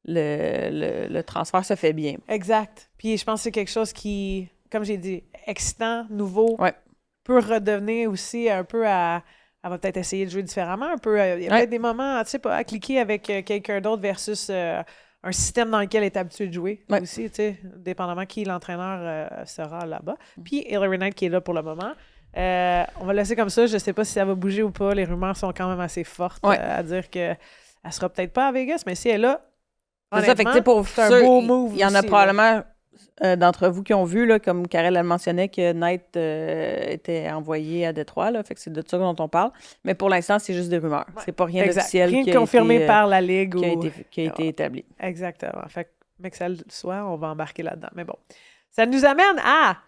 le transfert se fait bien. Exact. Puis je pense que c'est quelque chose qui, comme j'ai dit, excitant, nouveau, Ouais. peut redevenir aussi un peu à... Elle va peut-être essayer de jouer différemment un peu. Il y a peut-être des moments, tu sais, pas à cliquer avec quelqu'un d'autre versus un système dans lequel elle est habituée de jouer aussi, tu sais, dépendamment qui l'entraîneur sera là-bas. Puis Hilary Knight qui est là pour le moment. On va laisser comme ça. Je sais pas si ça va bouger ou pas. Les rumeurs sont quand même assez fortes à dire qu'elle sera peut-être pas à Vegas, mais si elle est là, c'est ça, fait que, pour c'est un beau move. Il y en a aussi, probablement d'entre vous qui ont vu, là, comme Karel le mentionnait, que Knight était envoyé à Détroit. Là, fait que c'est de ça dont on parle. Mais pour l'instant, c'est juste des rumeurs. C'est pas rien d'officiel. Rien de confirmé par la Ligue qui a été établi. Exactement. Fait que, mais que ça le soit, on va embarquer là-dedans. Mais bon. Ça nous amène à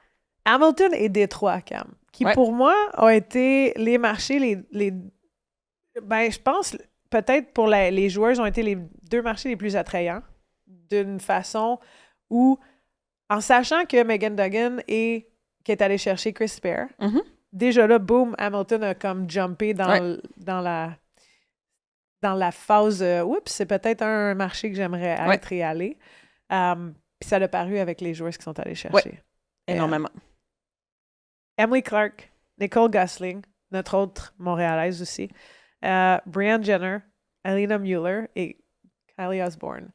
Hamilton et Détroit, Cam, qui pour moi ont été les marchés, ben, je pense, peut-être pour les joueurs, ont été les deux marchés les plus attrayants d'une façon où, en sachant que Megan Duggan qui est allée chercher Chris Spear, déjà là, boom, Hamilton a comme jumpé dans la phase oups, c'est peut-être un marché que j'aimerais être et aller. Puis ça l'a paru avec les joueurs qui sont allés chercher. Énormément. Emily Clark, Nicole Gosling, notre autre Montréalaise aussi, Brianne Jenner, Alina Mueller et Kylie Osborne.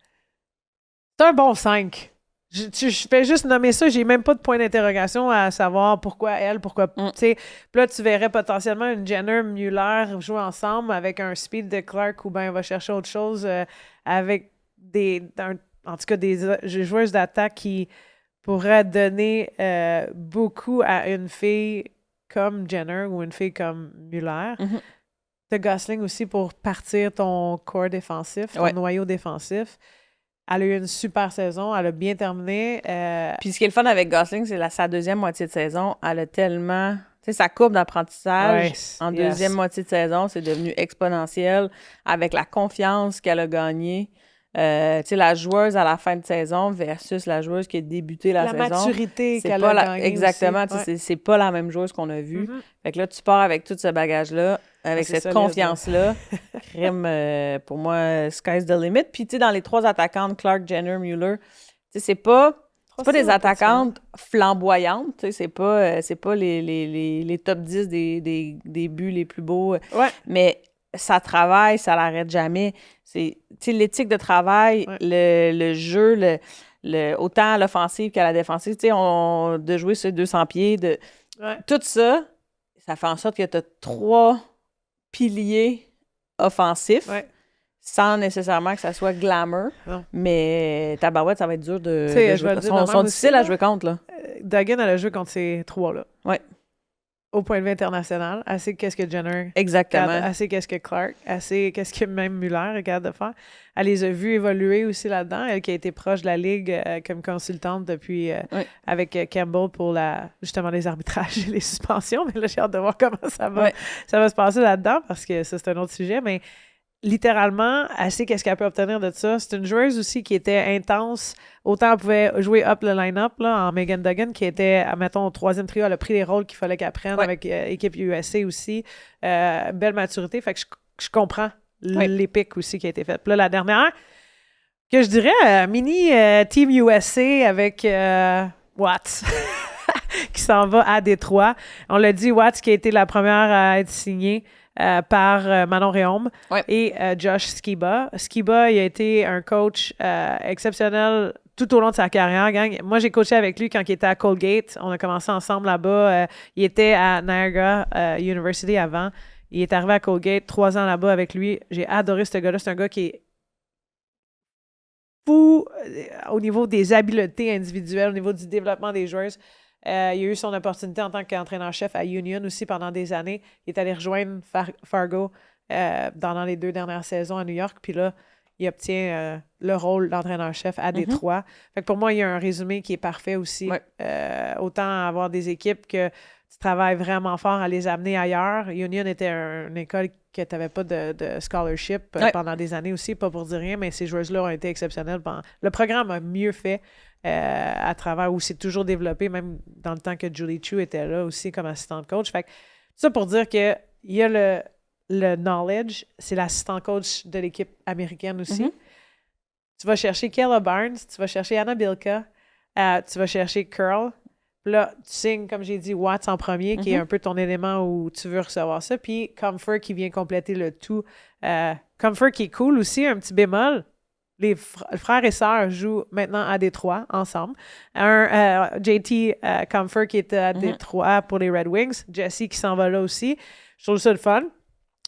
C'est un bon 5. Je fais juste nommer ça, j'ai même pas de point d'interrogation à savoir pourquoi elle, pourquoi... Tu sais, puis là, tu verrais potentiellement une Jenner, Mueller jouer ensemble avec un speed de Clark ou bien on va chercher autre chose avec en tout cas des joueuses d'attaque qui pourraient donner beaucoup à une fille comme Jenner ou une fille comme Mueller. De Gosling aussi pour partir ton corps défensif, ton noyau défensif. Elle a eu une super saison. Elle a bien terminé. Puis ce qui est le fun avec Gosling, c'est sa deuxième moitié de saison. Elle a tellement... Tu sais, sa courbe d'apprentissage en deuxième moitié de saison, c'est devenu exponentiel avec la confiance qu'elle a gagnée. Tu sais, la joueuse à la fin de saison versus la joueuse qui a débuté la saison. La maturité qu'elle a gagnée exactement. Aussi. C'est pas la même joueuse qu'on a vue. Fait que là, tu pars avec tout ce bagage-là, avec cette solide, confiance-là. Crime, pour moi, sky's the limit. Puis, tu sais, dans les trois attaquantes, Clark, Jenner, Mueller, tu sais, c'est pas des attaquantes flamboyantes. Tu sais, c'est pas les top 10 des buts les plus beaux. Mais ça travaille, ça l'arrête jamais. C'est l'éthique de travail, le jeu, autant à l'offensive qu'à la défensive. De jouer sur 200 pieds, tout ça, ça fait en sorte que tu as 3 piliers offensifs sans nécessairement que ça soit glamour. Mais tabarouette, ça va être dur de jouer. Ils sont difficiles à jouer contre. Là. Duggan, elle a joué contre ces 3-là. Oui. Au point de vue international, elle sait qu'est-ce que Jenner... Exactement. Elle sait qu'est-ce que Clark, elle sait qu'est-ce que même Mueller est capable de faire. Elle les a vus évoluer aussi là-dedans. Elle qui a été proche de la Ligue comme consultante depuis... avec Campbell pour justement les arbitrages et les suspensions. Mais là, j'ai hâte de voir comment ça va se passer là-dedans parce que ça, c'est un autre sujet. Mais littéralement, elle sait qu'est-ce qu'elle peut obtenir de ça. C'est une joueuse aussi qui était intense. Autant elle pouvait jouer up le line-up là, en Megan Duggan, qui était, mettons, au 3e trio. Elle a pris les rôles qu'il fallait qu'elle prenne avec équipe USA aussi. Belle maturité. Fait que je comprends les pics aussi qui a été fait. Puis là, la dernière, que je dirais, mini Team USA avec Watts, qui s'en va à Détroit. On l'a dit, Watts qui a été la première à être signée par Manon Réaume et Josh Skiba. Skiba, il a été un coach exceptionnel tout au long de sa carrière, gang. Moi, j'ai coaché avec lui quand il était à Colgate. On a commencé ensemble là-bas. Il était à Niagara University avant. Il est arrivé à Colgate, 3 ans là-bas avec lui. J'ai adoré ce gars-là. C'est un gars qui est fou au niveau des habiletés individuelles, au niveau du développement des joueuses. Il a eu son opportunité en tant qu'entraîneur-chef à Union aussi pendant des années. Il est allé rejoindre Fargo dans les 2 dernières saisons à New York. Puis là, il obtient le rôle d'entraîneur-chef à Détroit. Fait que pour moi, il y a un résumé qui est parfait aussi. Autant avoir des équipes que tu travailles vraiment fort à les amener ailleurs. Union était une école que tu n'avais pas de scholarship pendant des années aussi, pas pour dire rien, mais ces joueuses-là ont été exceptionnelles. Le programme a mieux fait. à travers où c'est toujours développé, même dans le temps que Julie Chu était là aussi comme assistante coach. Fait que, ça pour dire qu'il y a le knowledge, c'est l'assistant coach de l'équipe américaine aussi. Mm-hmm. Tu vas chercher Kayla Barnes, tu vas chercher Anna Bilka, tu vas chercher Curl. Puis là, tu signes, comme j'ai dit, Watts en premier, qui est un peu ton élément où tu veux recevoir ça. Puis Comfort qui vient compléter le tout. Comfort qui est cool aussi, un petit bémol. Les frères et sœurs jouent maintenant à Détroit ensemble. JT Comfort qui est à Détroit pour les Red Wings. Jesse qui s'en va là aussi. Je trouve ça le fun.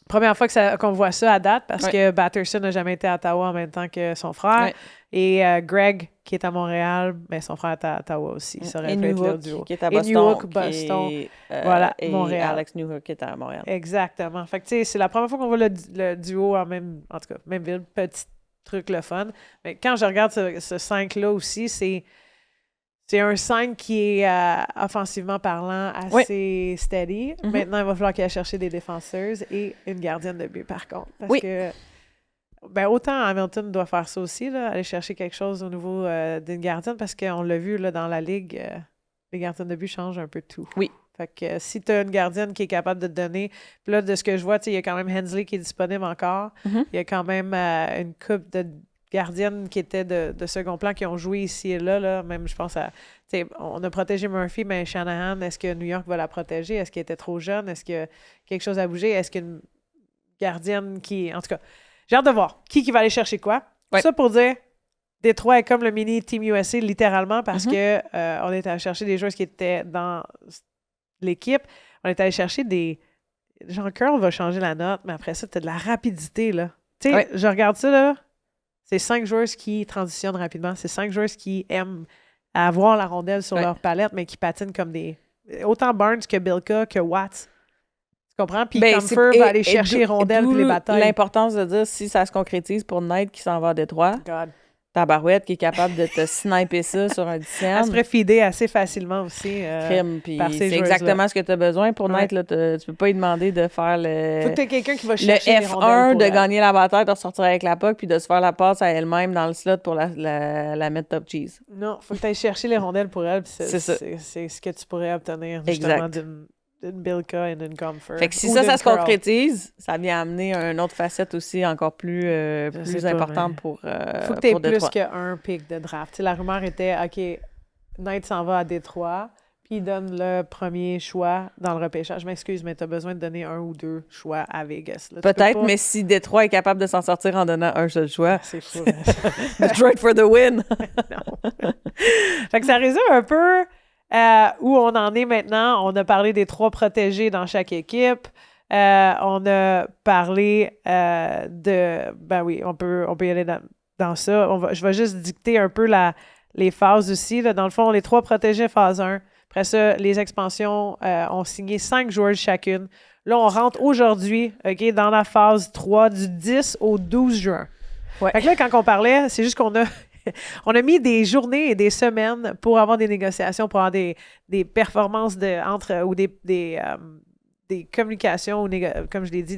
Première fois qu'on voit ça à date parce que Batterson n'a jamais été à Ottawa en même temps que son frère. Ouais. Et Greg, qui est à Montréal, mais son frère est à Ottawa aussi. Ça aurait pu être le duo. Qui est à Boston. Et Newhook, Boston. Voilà, et Montréal. Alex Newhook qui est à Montréal. Exactement. Fait que, tu sais, c'est la première fois qu'on voit le duo en tout cas, même ville. Petit truc le fun. Mais quand je regarde ce 5-là aussi, c'est un 5 qui est, offensivement parlant, assez steady. Mm-hmm. Maintenant, il va falloir qu'il aille chercher des défenseuses et une gardienne de but, par contre. Parce que, autant Hamilton doit faire ça aussi, là, aller chercher quelque chose au niveau d'une gardienne, parce qu'on l'a vu là, dans la Ligue, les gardiennes de but changent un peu tout. Oui. Fait que si tu as une gardienne qui est capable de te donner, puis là, de ce que je vois, il y a quand même Hensley qui est disponible encore. Mm-hmm. Il y a quand même une couple de gardiennes qui étaient de second plan qui ont joué ici et là. Même, je pense à... On a protégé Murphy, mais Shanahan, est-ce que New York va la protéger? Est-ce qu'elle était trop jeune? Est-ce que quelque chose a bougé? Est-ce qu'une gardienne qui... En tout cas, j'ai hâte de voir qui va aller chercher quoi. Ouais. Ça pour dire, Détroit est comme le mini Team USA, littéralement, parce que on est allé chercher des joueurs qui étaient dans l'équipe. On est allé chercher des... Jean Curl va changer la note, mais après ça, tu as de la rapidité, là. Tu sais, je regarde ça, là. C'est 5 joueurs qui transitionnent rapidement. C'est 5 joueurs qui aiment avoir la rondelle sur leur palette, mais qui patinent comme des... Autant Barnes que Bilka que Watts. Tu comprends? Puis Comfort va aller chercher les rondelles pour les batailles. L'importance de dire, si ça se concrétise pour Knight qui s'en va à Détroit, Tabarouette qui est capable de te sniper ça sur un 10. Elle se ferait feeder assez facilement aussi. C'est exactement ce que tu as besoin pour Knight. Là, tu peux pas lui demander de faire faut que tu aies quelqu'un qui va chercher le F1, de gagner la bataille, de ressortir avec la puck, puis de se faire la passe à elle-même dans le slot pour la mettre top cheese. Non, faut que tu ailles chercher les rondelles pour elle. C'est ça. C'est ce que tu pourrais obtenir justement d'une Bilka et d'une Comfort. Fait que si ça se concrétise, ça vient amener une autre facette aussi encore plus importante pour faut que tu aies plus qu'un pick de draft. T'sais, la rumeur était, OK, Knight s'en va à Détroit, puis il donne le premier choix dans le repêchage. Je m'excuse, mais tu as besoin de donner 1 ou 2 choix à Vegas. Là, peut-être, mais si Détroit est capable de s'en sortir en donnant un seul choix... C'est fou. Detroit for the win! Non. Fait que ça résume un peu... où on en est maintenant. On a parlé des 3 protégés dans chaque équipe. On a parlé de... Ben oui, on peut y aller dans ça. Je vais juste dicter un peu les phases aussi. Là. Dans le fond, les 3 protégés phase 1. Après ça, les expansions ont signé 5 joueurs chacune. Là, on rentre aujourd'hui, OK, dans la phase 3 du 10 au 12 juin. Ouais. Fait que là, quand on parlait, c'est juste qu'on a... On a mis des journées et des semaines pour avoir des négociations, pour avoir des performances ou des communications, ou comme je l'ai dit,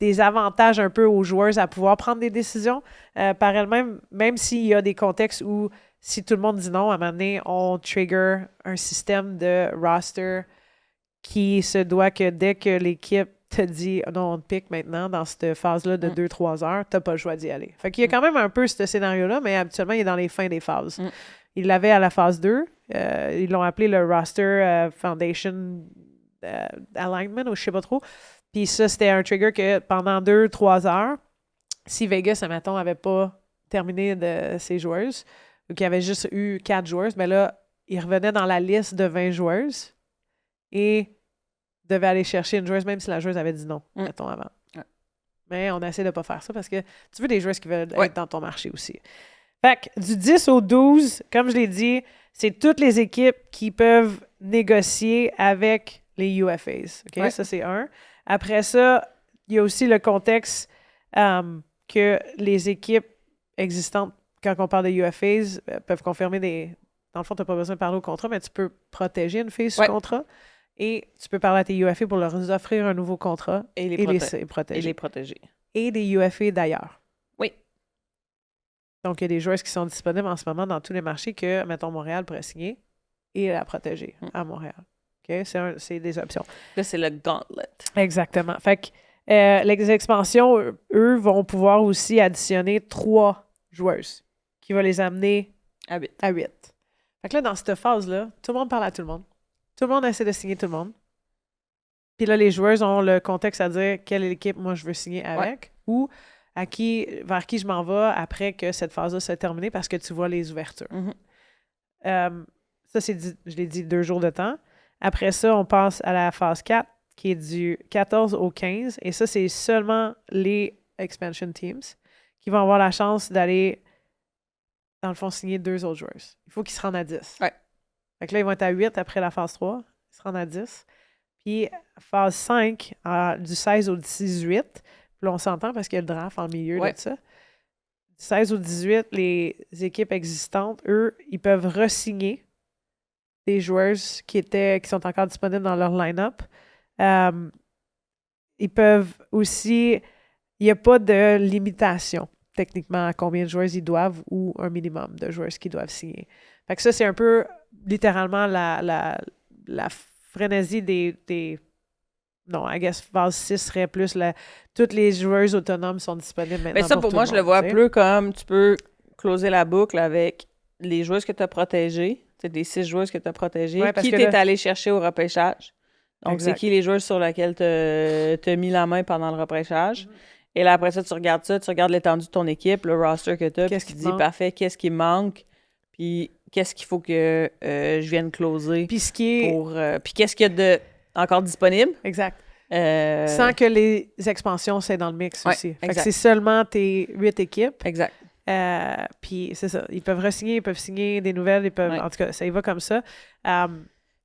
des avantages un peu aux joueurs à pouvoir prendre des décisions par elles-mêmes, même s'il y a des contextes où, si tout le monde dit non, à un moment donné, on trigger un système de roster qui se doit que dès que l'équipe te dit « Non, on te pique maintenant dans cette phase-là de 2-3 heures, t'as pas le choix d'y aller. » Fait qu'il y a quand même un peu ce scénario-là, mais habituellement, il est dans les fins des phases. Ils l'avaient à la phase 2. Ils l'ont appelé le Roster Foundation Alignment, ou je sais pas trop. Puis ça, c'était un trigger que pendant 2-3 heures, si Vegas, admettons, n'avait pas terminé de ses joueuses, ou qu'il y avait juste eu 4 joueuses, mais là, il revenait dans la liste de 20 joueuses et devait aller chercher une joueuse, même si la joueuse avait dit non, mettons, avant. Mais on essaie de ne pas faire ça parce que tu veux des joueuses qui veulent être dans ton marché aussi. Fait que du 10 au 12, comme je l'ai dit, c'est toutes les équipes qui peuvent négocier avec les UFAs. Okay? Ça, c'est un. Après ça, il y a aussi le contexte que les équipes existantes, quand on parle de UFAs, peuvent confirmer des... Dans le fond, tu n'as pas besoin de parler au contrat, mais tu peux protéger une fille sous contrat. Et tu peux parler à tes UFA pour leur offrir un nouveau contrat et les protéger. Et des UFA d'ailleurs. Oui. Donc, il y a des joueuses qui sont disponibles en ce moment dans tous les marchés que, mettons, Montréal pourrait signer et la protéger à Montréal. OK? C'est des options. Là, c'est le gauntlet. Exactement. Fait que les expansions, eux, vont pouvoir aussi additionner 3 joueuses qui va les amener à 8. Fait que là, dans cette phase-là, tout le monde parle à tout le monde. Tout le monde essaie de signer tout le monde. Puis là, les joueuses ont le contexte à dire quelle est l'équipe moi je veux signer avec ou vers qui je m'en vais après que cette phase-là soit terminée parce que tu vois les ouvertures. Ça, je l'ai dit, 2 jours de temps. Après ça, on passe à la phase 4 qui est du 14 au 15. Et ça, c'est seulement les expansion teams qui vont avoir la chance d'aller, dans le fond, signer 2 autres joueuses. Il faut qu'ils se rendent à 10. Ouais. Fait que là, ils vont être à 8 après la phase 3. Ils se rendent à 10. Puis, phase 5, du 16 au 18. Puis là, on s'entend parce qu'il y a le draft en milieu de ça. Du 16 au 18, les équipes existantes, eux, ils peuvent re-signer des joueuses qui sont encore disponibles dans leur line-up. Ils peuvent aussi... Il n'y a pas de limitation, techniquement, à combien de joueuses ils doivent ou un minimum de joueuses qu'ils doivent signer. Fait que ça, c'est un peu, littéralement, la frénésie des... Non, I guess phase 6 serait plus toutes les joueuses autonomes sont disponibles maintenant. Mais ça, pour moi, je le vois plus comme tu peux closer la boucle avec les joueuses que tu as protégées. C'est des 6 joueuses que tu as protégées. Qui t'es allé chercher au repêchage. Donc, c'est qui les joueuses sur lesquelles tu as mis la main pendant le repêchage. Et là, après ça, tu regardes l'étendue de ton équipe, le roster que tu as, puis tu te dis, parfait, qu'est-ce qui manque, puis qu'est-ce qu'il faut que je vienne closer. Puis puis qu'est-ce qu'il y a encore disponible. Exact. Sans que les expansions soient dans le mix aussi. Fait que c'est seulement tes 8 équipes. Exact. Puis c'est ça. Ils peuvent re-signer, ils peuvent signer des nouvelles, en tout cas, ça y va comme ça.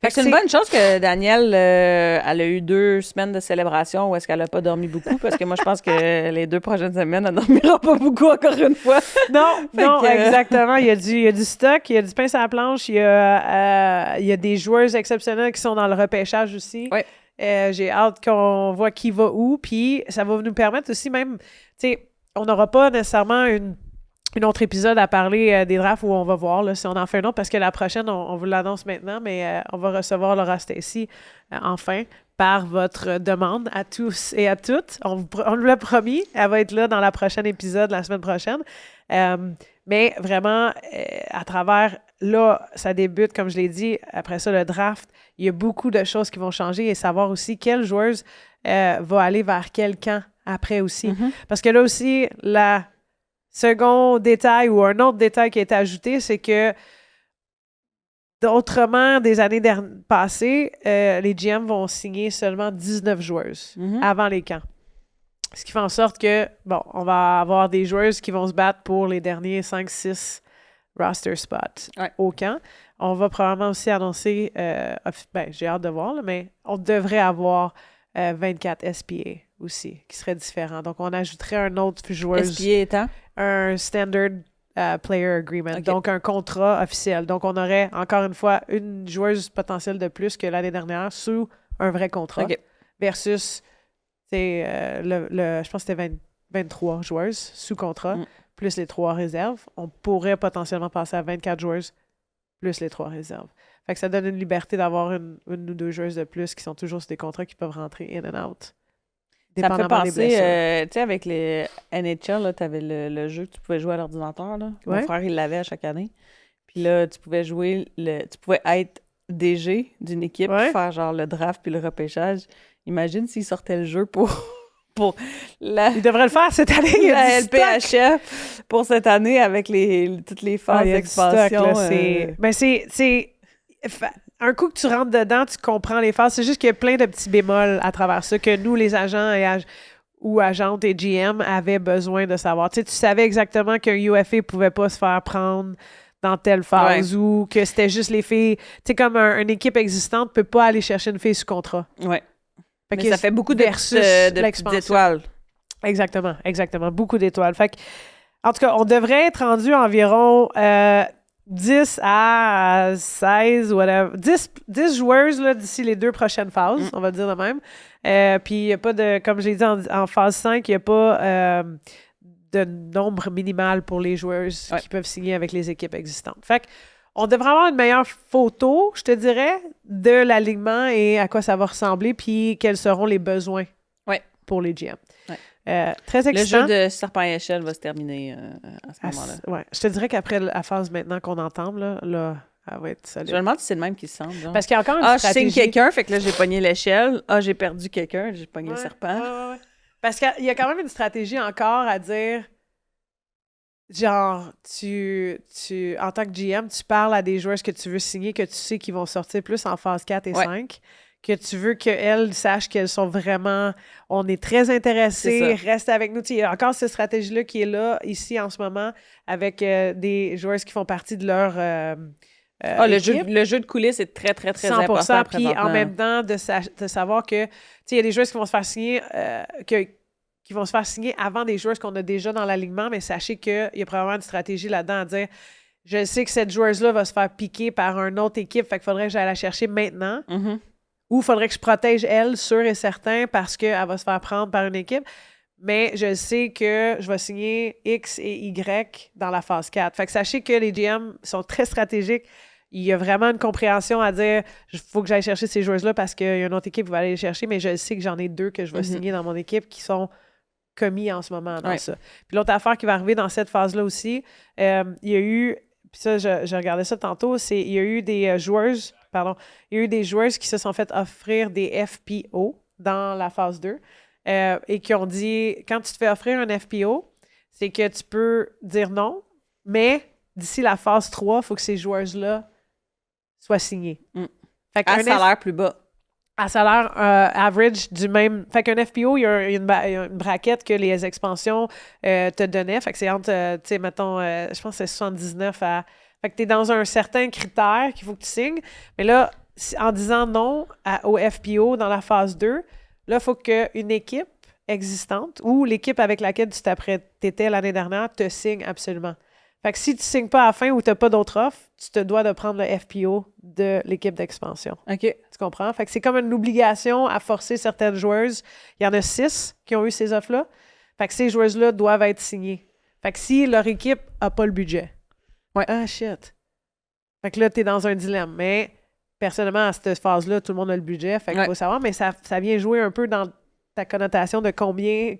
Fait que c'est une bonne chose que Danielle, elle a eu 2 semaines de célébration où est-ce qu'elle n'a pas dormi beaucoup, parce que moi, je pense que les 2 prochaines semaines, elle ne dormira pas beaucoup encore une fois. Non, exactement. Il y a du stock, il y a du pain sur la planche, il y a des joueuses exceptionnelles qui sont dans le repêchage aussi. Oui. J'ai hâte qu'on voit qui va où, puis ça va nous permettre aussi même, tu sais, on n'aura pas nécessairement une autre épisode à parler des drafts où on va voir là, si on en fait un autre, parce que la prochaine, on vous l'annonce maintenant, mais on va recevoir Laura Stacy enfin par votre demande à tous et à toutes. On nous l'a promis, elle va être là dans la prochaine épisode la semaine prochaine. Mais vraiment, à travers, là, ça débute, comme je l'ai dit, après ça, le draft, il y a beaucoup de choses qui vont changer et savoir aussi quelle joueuse va aller vers quel camp après aussi. Parce que là aussi, second détail ou un autre détail qui a été ajouté, c'est que autrement, des années passées, les GM vont signer seulement 19 joueuses avant les camps. Ce qui fait en sorte que, on va avoir des joueuses qui vont se battre pour les derniers 5-6 roster spots au camp. On va probablement aussi annoncer, j'ai hâte de voir, mais on devrait avoir 24 SPA aussi, qui serait différent. Donc, on ajouterait un autre joueuse. SPA étant? Un Standard Player Agreement, donc un contrat officiel. Donc, on aurait, encore une fois, une joueuse potentielle de plus que l'année dernière sous un vrai contrat versus, je pense que c'était 23 joueuses sous contrat, plus les 3 réserves. On pourrait potentiellement passer à 24 joueuses plus les 3 réserves. Fait que ça donne une liberté d'avoir une ou 2 joueuses de plus qui sont toujours sur des contrats qui peuvent rentrer in and out. Ça me fait penser, tu sais, avec les NHL, tu avais le jeu que tu pouvais jouer à l'ordinateur. Là. Mon frère, il l'avait à chaque année. Puis là, tu pouvais être DG d'une équipe, puis faire genre le draft puis le repêchage. Imagine s'il sortait le jeu pour il devrait le faire cette année. La LPHF pour cette année avec toutes les phases d'expansion. C'est un coup que tu rentres dedans, tu comprends les phases. C'est juste qu'il y a plein de petits bémols à travers ça que nous, les agents ou agentes et GM avaient besoin de savoir. Tu sais, tu savais exactement qu'un UFA ne pouvait pas se faire prendre dans telle phase ou que c'était juste les filles. Tu sais, comme une équipe existante ne peut pas aller chercher une fille sous contrat. Oui. Mais ça fait beaucoup de petites étoiles. Exactement. Beaucoup d'étoiles. Fait que, en tout cas, on devrait être rendu environ 10 à 16, whatever. 10 joueuses là, d'ici les 2 prochaines phases, on va dire de même. Puis il n'y a pas de, comme j'ai dit en phase 5, il n'y a pas de nombre minimal pour les joueurs qui peuvent signer avec les équipes existantes. Fait qu'on devrait avoir une meilleure photo, je te dirais, de l'alignement et à quoi ça va ressembler, puis quels seront les besoins pour les GM. Très excitant. Le jeu de serpent et échelle va se terminer à ce moment-là. Ouais. Je te dirais qu'après la phase maintenant qu'on entame, là, elle va être solide. Je me demande si c'est le même qui se semble. Parce qu'il y a encore une stratégie. Je signe quelqu'un, fait que là, j'ai pogné l'échelle. J'ai perdu quelqu'un, j'ai pogné le serpent. Ouais. Parce qu'il y a quand même une stratégie encore à dire, genre, en tant que GM, tu parles à des joueurs que tu veux signer, que tu sais qu'ils vont sortir plus en phase 4 et 5, que tu veux qu'elles sachent qu'elles sont vraiment... On est très intéressés, reste avec nous. Il y a encore cette stratégie-là qui est là, ici, en ce moment, avec des joueurs qui font partie de leur... le jeu de coulisses est très, très, très 100%, important. Puis en même temps, de savoir que, il y a des joueurs qui vont se faire signer, qui vont se faire signer avant des joueurs qu'on a déjà dans l'alignement, mais sachez qu'il y a probablement une stratégie là-dedans à dire, je sais que cette joueuse-là va se faire piquer par une autre équipe, fait qu'il faudrait que j'aille la chercher maintenant. Ou il faudrait que je protège elle, sûr et certain, parce qu'elle va se faire prendre par une équipe. Mais je sais que je vais signer X et Y dans la phase 4. Fait que sachez que les GM sont très stratégiques. Il y a vraiment une compréhension à dire il faut que j'aille chercher ces joueuses-là parce qu'il y a une autre équipe qui va aller les chercher, mais je sais que j'en ai 2 que je vais signer dans mon équipe qui sont commis en ce moment dans ça. Puis l'autre affaire qui va arriver dans cette phase-là aussi, il y a eu, puis ça, je regardais ça tantôt, il y a eu des joueuses qui se sont fait offrir des FPO dans la phase 2 et qui ont dit, quand tu te fais offrir un FPO, c'est que tu peux dire non, mais d'ici la phase 3, il faut que ces joueuses-là soient signées. À salaire plus bas. À salaire average du même... Fait qu'un FPO, il y a une braquette que les expansions te donnaient. Fait que c'est entre, tu sais, mettons, je pense que c'est 79 à... Fait que tu es dans un certain critère qu'il faut que tu signes. Mais là, en disant non au FPO dans la phase 2, là, il faut qu'une équipe existante ou l'équipe avec laquelle tu t'étais l'année dernière te signe absolument. Fait que si tu ne signes pas à la fin ou tu n'as pas d'autre offre, tu te dois de prendre le FPO de l'équipe d'expansion. OK. Tu comprends? Fait que c'est comme une obligation à forcer certaines joueuses. Il y en a 6 qui ont eu ces offres-là. Fait que ces joueuses-là doivent être signées. Fait que si leur équipe n'a pas le budget. Ah, shit. Fait que là, tu es dans un dilemme. Mais personnellement, à cette phase-là, tout le monde a le budget. Fait qu'il faut savoir, mais ça vient jouer un peu dans ta connotation de combien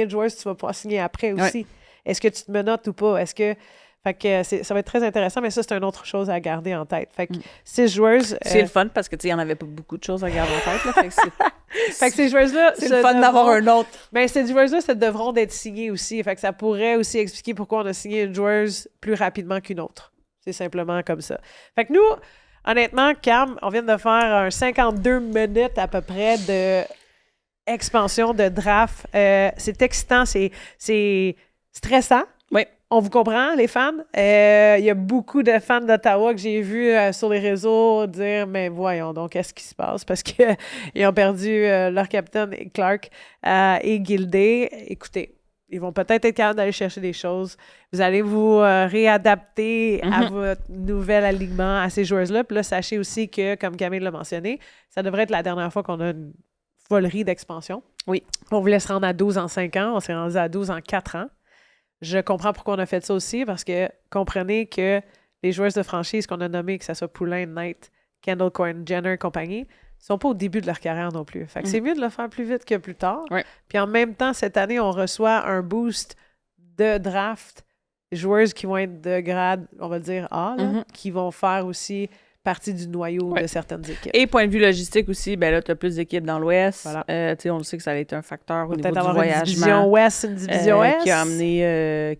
de joueuses tu vas pouvoir signer après aussi. Est-ce que tu te menottes ou pas? Fait que ça va être très intéressant, mais ça, c'est une autre chose à garder en tête. Fait que 6 joueuses... C'est le fun parce que, tu sais, il n'y en avait pas beaucoup de choses à garder en tête. Là, fait que ces joueuses-là... C'est le fun d'avoir un autre. Mais ces joueuses-là, ça devront d'être signées aussi. Fait que ça pourrait aussi expliquer pourquoi on a signé une joueuse plus rapidement qu'une autre. C'est simplement comme ça. Fait que nous, honnêtement, Cam, on vient de faire un 52 minutes à peu près de expansion, de draft. C'est excitant, c'est stressant. Oui. On vous comprend, les fans. Il y a beaucoup de fans d'Ottawa que j'ai vus sur les réseaux dire « Mais voyons donc, qu'est-ce qui se passe? » Parce qu'ils ont perdu leur capitaine Clark et Gildé. Écoutez, ils vont peut-être être capables d'aller chercher des choses. Vous allez vous réadapter à votre nouvel alignement, à ces joueuses-là. Puis là, sachez aussi que, comme Camille l'a mentionné, ça devrait être la dernière fois qu'on a une volerie d'expansion. Oui. On voulait se rendre à 12 en 5 ans. On s'est rendu à 12 en 4 ans. Je comprends pourquoi on a fait ça aussi, parce que comprenez que les joueuses de franchise qu'on a nommées, que ce soit Poulin, Knight, Kendall Coyne, Jenner et compagnie, ne sont pas au début de leur carrière non plus. Fait que c'est mieux de le faire plus vite que plus tard. Ouais. Puis en même temps, cette année, on reçoit un boost de draft, joueuses qui vont être de grade, on va dire A, là, qui vont faire aussi partie du noyau de certaines équipes. Et point de vue logistique aussi, ben là, tu as plus d'équipes dans l'Ouest. Voilà. On le sait que ça a été un facteur au niveau du avoir voyagement. Une division Ouest, une division Est. Qui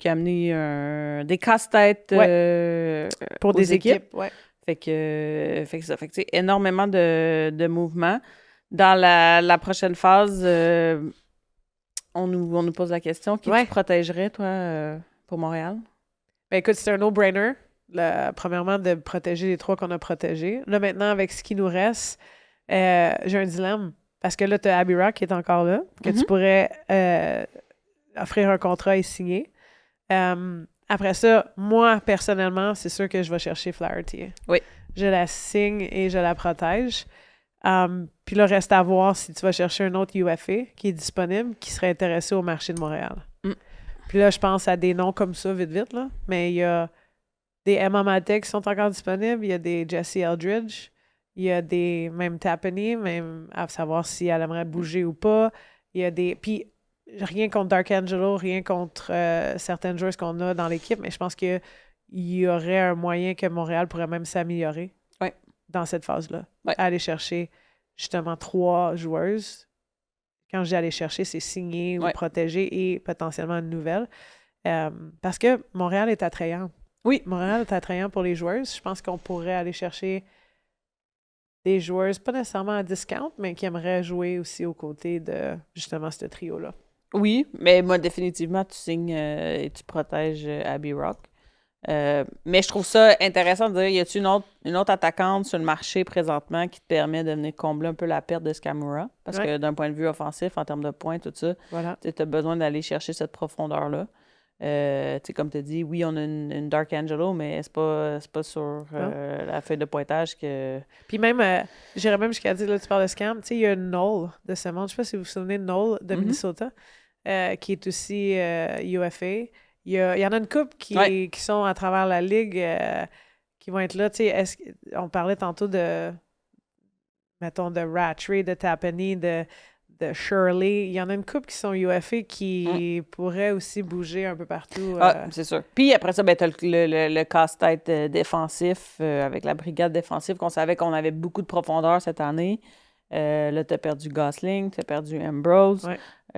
a amené des casse-têtes pour des équipes. Ouais. Fait que ça. Fait que énormément de mouvements. Dans la prochaine phase, on nous pose la question, qui tu protégerais, toi, pour Montréal? Ben écoute, c'est un no-brainer. Premièrement, de protéger les 3 qu'on a protégés. Là, maintenant, avec ce qui nous reste, j'ai un dilemme. Parce que là, tu as Abby Rock qui est encore là, que tu pourrais offrir un contrat et signer. Après ça, moi, personnellement, c'est sûr que je vais chercher Flaherty. Oui. Je la signe et je la protège. Puis là, reste à voir si tu vas chercher un autre UFA qui est disponible, qui serait intéressé au marché de Montréal. Puis là, je pense à des noms comme ça, vite, là. Mais il y a des Emma Matek qui sont encore disponibles. Il y a des Jessie Eldridge. Il y a des... Même Tapani, même à savoir si elle aimerait bouger ou pas. Il y a des... Puis rien contre Dark Angelo, rien contre certaines joueuses qu'on a dans l'équipe, mais je pense qu'il y aurait un moyen que Montréal pourrait même s'améliorer dans cette phase-là. Aller chercher justement 3 joueuses. Quand je dis aller chercher, c'est signer ou protéger et potentiellement une nouvelle. Parce que Montréal est attrayant. Oui, Montréal est attrayant pour les joueuses. Je pense qu'on pourrait aller chercher des joueuses, pas nécessairement à discount, mais qui aimeraient jouer aussi aux côtés de justement ce trio-là. Oui, mais moi, définitivement, tu signes et tu protèges Abby Rock. Mais je trouve ça intéressant de dire, y a-t-il une autre attaquante sur le marché présentement qui te permet de venir combler un peu la perte de Skamura? Parce que d'un point de vue offensif, en termes de points, tout ça, tu as besoin d'aller chercher cette profondeur-là. Comme tu as dit, oui, on a une Dark Angelo, mais c'est pas sur la feuille de pointage que... Puis même, j'irais même jusqu'à dire, là, tu parles de Scam, tu sais, il y a Noel de ce monde, je sais pas si vous vous souvenez de Noel de Minnesota, qui est aussi UFA. Il y en a une couple qui sont à travers la ligue qui vont être là. Tu sais, on parlait tantôt de, mettons, de Rattray, de Tapani, de Shirley. Il y en a une couple qui sont UFA qui pourraient aussi bouger un peu partout. C'est sûr. Puis après ça, ben, tu as le casse-tête défensif avec la brigade défensive qu'on savait qu'on avait beaucoup de profondeur cette année. Là, tu as perdu Gosling, tu as perdu Ambrose.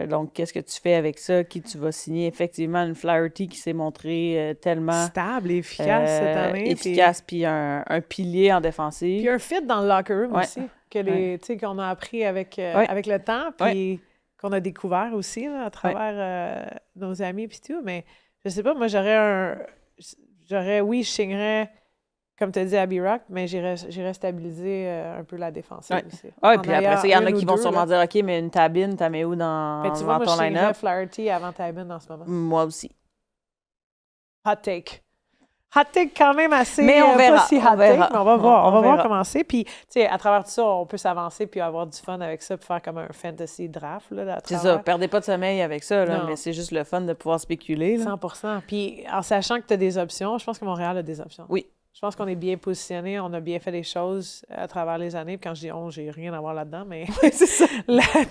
Donc, qu'est-ce que tu fais avec ça? Qui tu vas signer? Effectivement, une Flaherty qui s'est montrée tellement... stable et efficace cette année. Efficace, puis un pilier en défensive. Puis un fit dans le locker room aussi, qu'on a appris avec le temps, puis qu'on a découvert aussi là, à travers nos amis puis tout. Mais je sais pas, moi, je signerais... Comme tu as dit, Abby Rock, mais j'irais stabiliser un peu la défense aussi. Oui, puis après ça, il y en a qui vont sûrement dire, OK, mais une Tabine, t'as mis où dans tu vois, ton line-up? Je Flaherty avant Tabine en ce moment. Moi aussi. Hot take. Hot take quand même assez... Mais on verra. Pas si hot take, mais on va voir. On va voir comment c'est. Puis, tu sais, à travers tout ça, on peut s'avancer puis avoir du fun avec ça puis faire comme un fantasy draft. Là, c'est ça. Perdez pas de sommeil avec ça, là, mais c'est juste le fun de pouvoir spéculer. Là. 100%. Puis, en sachant que tu as des options, je pense que Montréal a des options. Oui. Je pense qu'on est bien positionné, on a bien fait les choses à travers les années. Puis quand je dis on, j'ai rien à voir là-dedans, mais c'est ça.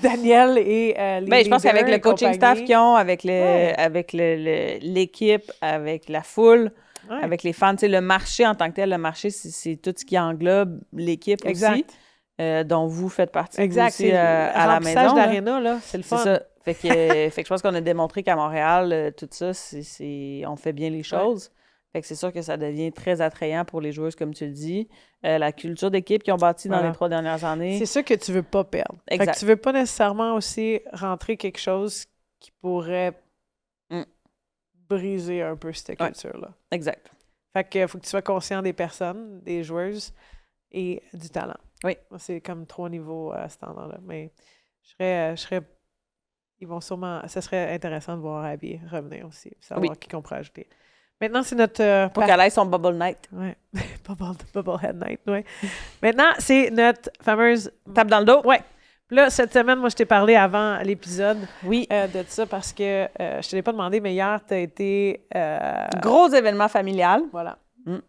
Daniel et les je pense qu'avec le coaching staff qu'ils ont, avec l'équipe, avec la foule, avec les fans, le marché en tant que tel, le marché, c'est tout ce qui englobe l'équipe aussi, dont vous faites partie aussi à la maison. Le d'aréna, là, c'est le fun. C'est ça. Fait que je pense qu'on a démontré qu'à Montréal, tout ça, on fait bien les choses. Fait que c'est sûr que ça devient très attrayant pour les joueuses, comme tu le dis. La culture d'équipe qu'ils ont bâtie dans les 3 dernières années. C'est ça que tu veux pas perdre. Exact. Fait que tu veux pas nécessairement aussi rentrer quelque chose qui pourrait briser un peu cette culture-là. Exact. Fait que faut que tu sois conscient des personnes, des joueuses et du talent. Oui. C'est comme 3 niveaux à cet endroit-là. Mais je serais ils vont sûrement... Ça serait intéressant de voir Abby revenir aussi, savoir qui qu'on pourrait ajouter. Maintenant, c'est notre... Pour qu'elle ait son Bubble Night. Oui, Bubblehead Night, oui. Maintenant, c'est notre fameuse... Tape dans le dos. Oui. Puis là, cette semaine, moi, je t'ai parlé avant l'épisode de ça parce que je te l'ai pas demandé, mais hier, tu as été... Gros événement familial. Voilà.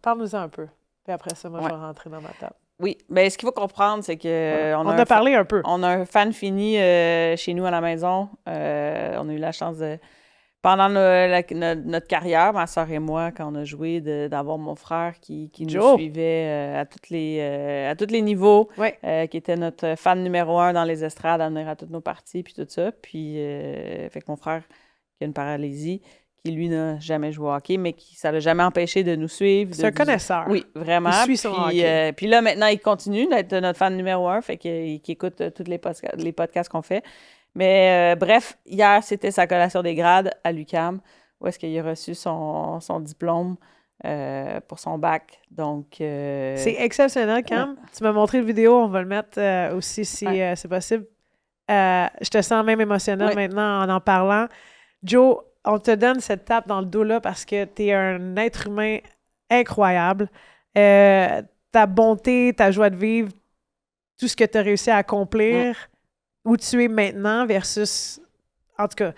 Parle-nous-en un peu. Puis après ça, moi, je vais rentrer dans ma table. Oui. Bien, ce qu'il faut comprendre, c'est que... On a parlé un peu. On a un fan fini chez nous à la maison. On a eu la chance de... Pendant notre carrière, ma soeur et moi, quand on a joué, d'avoir mon frère qui nous suivait à tous les niveaux, qui était notre fan numéro 1 dans les estrades, à venir à toutes nos parties, puis tout ça. Puis, fait que mon frère, qui a une paralysie, qui, lui, n'a jamais joué au hockey, mais ça l'a jamais empêché de nous suivre. C'est un connaisseur. Oui, vraiment. Il suit son hockey. Puis là, maintenant, il continue d'être notre fan numéro 1, fait qu'il écoute tous les podcasts qu'on fait. Mais bref, hier, c'était sa collation des grades à l'UQAM, où est-ce qu'il a reçu son diplôme pour son bac. Donc, c'est exceptionnel, Cam. Tu m'as montré la vidéo, on va le mettre aussi si c'est possible. Je te sens même émotionnel maintenant en parlant. Joe, on te donne cette tape dans le dos-là parce que tu es un être humain incroyable. Ta bonté, ta joie de vivre, tout ce que tu as réussi à accomplir... où tu es maintenant versus... En tout cas,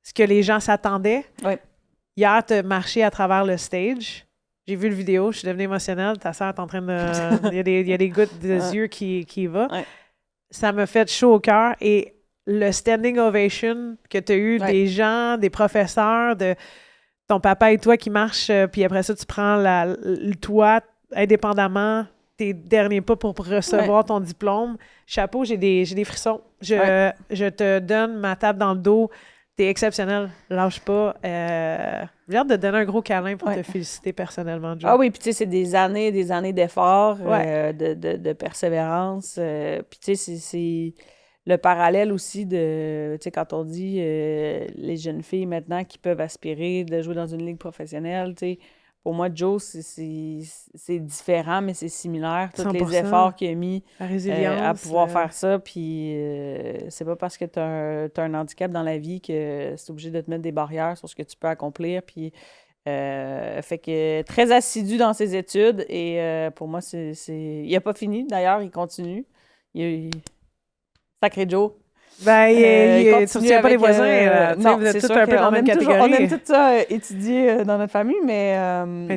ce que les gens s'attendaient. Oui. Hier, tu as marché à travers le stage. J'ai vu le vidéo, je suis devenue émotionnelle. Ta sœur est en train de... Il y a des gouttes des yeux qui va. Ouais. Ça m'a fait chaud au cœur. Et le standing ovation que tu as eu des gens, des professeurs, de ton papa et toi qui marchent, puis après ça, tu prends le toit indépendamment, tes derniers pas pour recevoir ton diplôme. Chapeau, j'ai des frissons. Je te donne ma tape dans le dos. T'es exceptionnel. Lâche pas. J'ai hâte de te donner un gros câlin pour te féliciter personnellement, Jo. Ah oui, puis tu sais, c'est des années d'efforts, de persévérance. Puis tu sais, c'est le parallèle aussi de, tu sais, quand on dit les jeunes filles maintenant qui peuvent aspirer de jouer dans une ligue professionnelle, tu sais, pour moi, Joe, c'est différent, mais c'est similaire. Tous 100%. les efforts qu'il a mis La résilience, à pouvoir faire ça. Puis c'est pas parce que tu as un handicap dans la vie que c'est obligé de te mettre des barrières sur ce que tu peux accomplir. Puis fait que très assidu dans ses études. Et pour moi, il n'a pas fini. D'ailleurs, il continue. Sacré Joe. Ben, tu ne retiens pas les voisins. Non, vous êtes c'est tous sûr un peu dans la même catégorie. On aime tout ça étudier dans notre famille, mais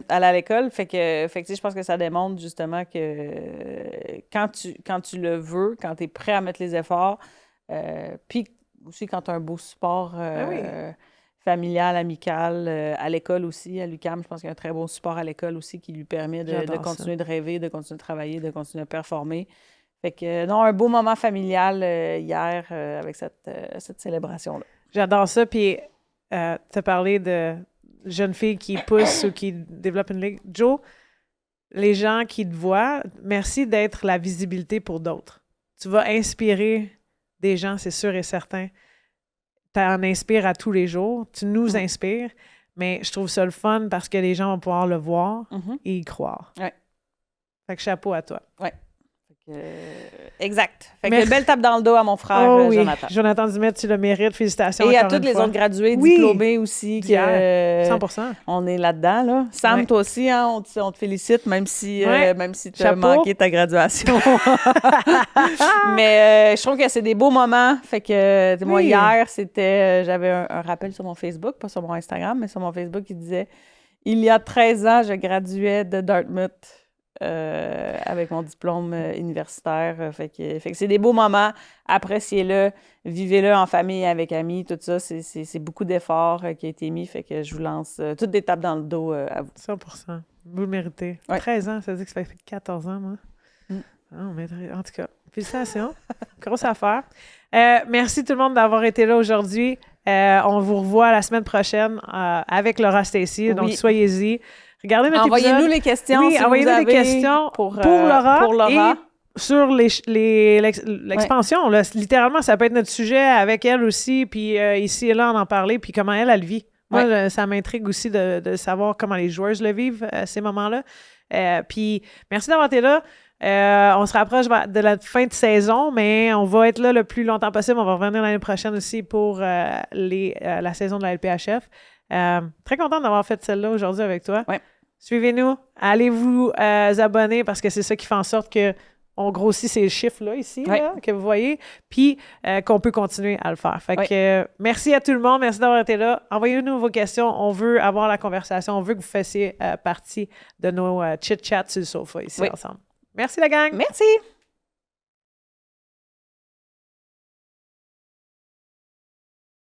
aller à l'école, fait que je pense que ça démontre justement que quand tu le veux, quand tu es prêt à mettre les efforts, puis aussi quand tu as un beau support familial, amical, à l'école aussi, à l'UQAM, je pense qu'il y a un très beau support à l'école aussi qui lui permet de continuer de rêver, de continuer de travailler, de continuer à performer. Fait que, non, un beau moment familial hier avec cette célébration-là. J'adore ça. Puis, tu as parlé de jeunes filles qui poussent ou qui développent une ligue. Joe, les gens qui te voient, merci d'être la visibilité pour d'autres. Tu vas inspirer des gens, c'est sûr et certain. Tu en inspires à tous les jours. Tu nous inspires. Mais je trouve ça le fun parce que les gens vont pouvoir le voir et y croire. Ouais. Fait que chapeau à toi. Ouais. Exact. Fait que belle tape dans le dos à mon frère Jonathan. Jonathan Dumais, tu le mérites. Félicitations. Et à tous les autres gradués diplômés aussi. 100%. On est là-dedans. Là. Sam, toi aussi, hein, on te félicite, même si tu as manqué ta graduation. Mais je trouve que c'est des beaux moments. Fait que moi, hier, j'avais un rappel sur mon Facebook, pas sur mon Instagram, mais sur mon Facebook, qui disait « Il y a 13 ans, je graduais de Dartmouth. » avec mon diplôme universitaire. Fait que c'est des beaux moments. Appréciez-le. Vivez-le en famille, avec amis, tout ça. C'est beaucoup d'efforts qui a été mis. Fait que je vous lance toutes des tapes dans le dos à vous. 100%. Vous le méritez. 13 ans, ça veut dire que ça fait 14 ans, moi. En tout cas, félicitations. Grosse affaire. Merci tout le monde d'avoir été là aujourd'hui. On vous revoit la semaine prochaine avec Laura Stacy. Donc, soyez-y. Regardez notre épisode. Envoyez-nous les questions si envoyez-nous des questions pour Laura. Et sur l'expansion. Là, littéralement, ça peut être notre sujet avec elle aussi, puis ici et là, on en parler, puis comment elle le vit. Moi, ça m'intrigue aussi de savoir comment les joueuses le vivent, ces moments-là. Puis, merci d'avoir été là. On se rapproche de la fin de saison, mais on va être là le plus longtemps possible. On va revenir l'année prochaine aussi pour la saison de la LPHF. Très contente d'avoir fait celle-là aujourd'hui avec toi. Ouais. Suivez-nous. Allez vous abonner parce que c'est ça qui fait en sorte qu'on grossit ces chiffres-là ici, là, que vous voyez, puis qu'on peut continuer à le faire. Fait que merci à tout le monde. Merci d'avoir été là. Envoyez-nous vos questions. On veut avoir la conversation. On veut que vous fassiez partie de nos chit-chats sur le sofa ici ensemble. Merci la gang. Merci.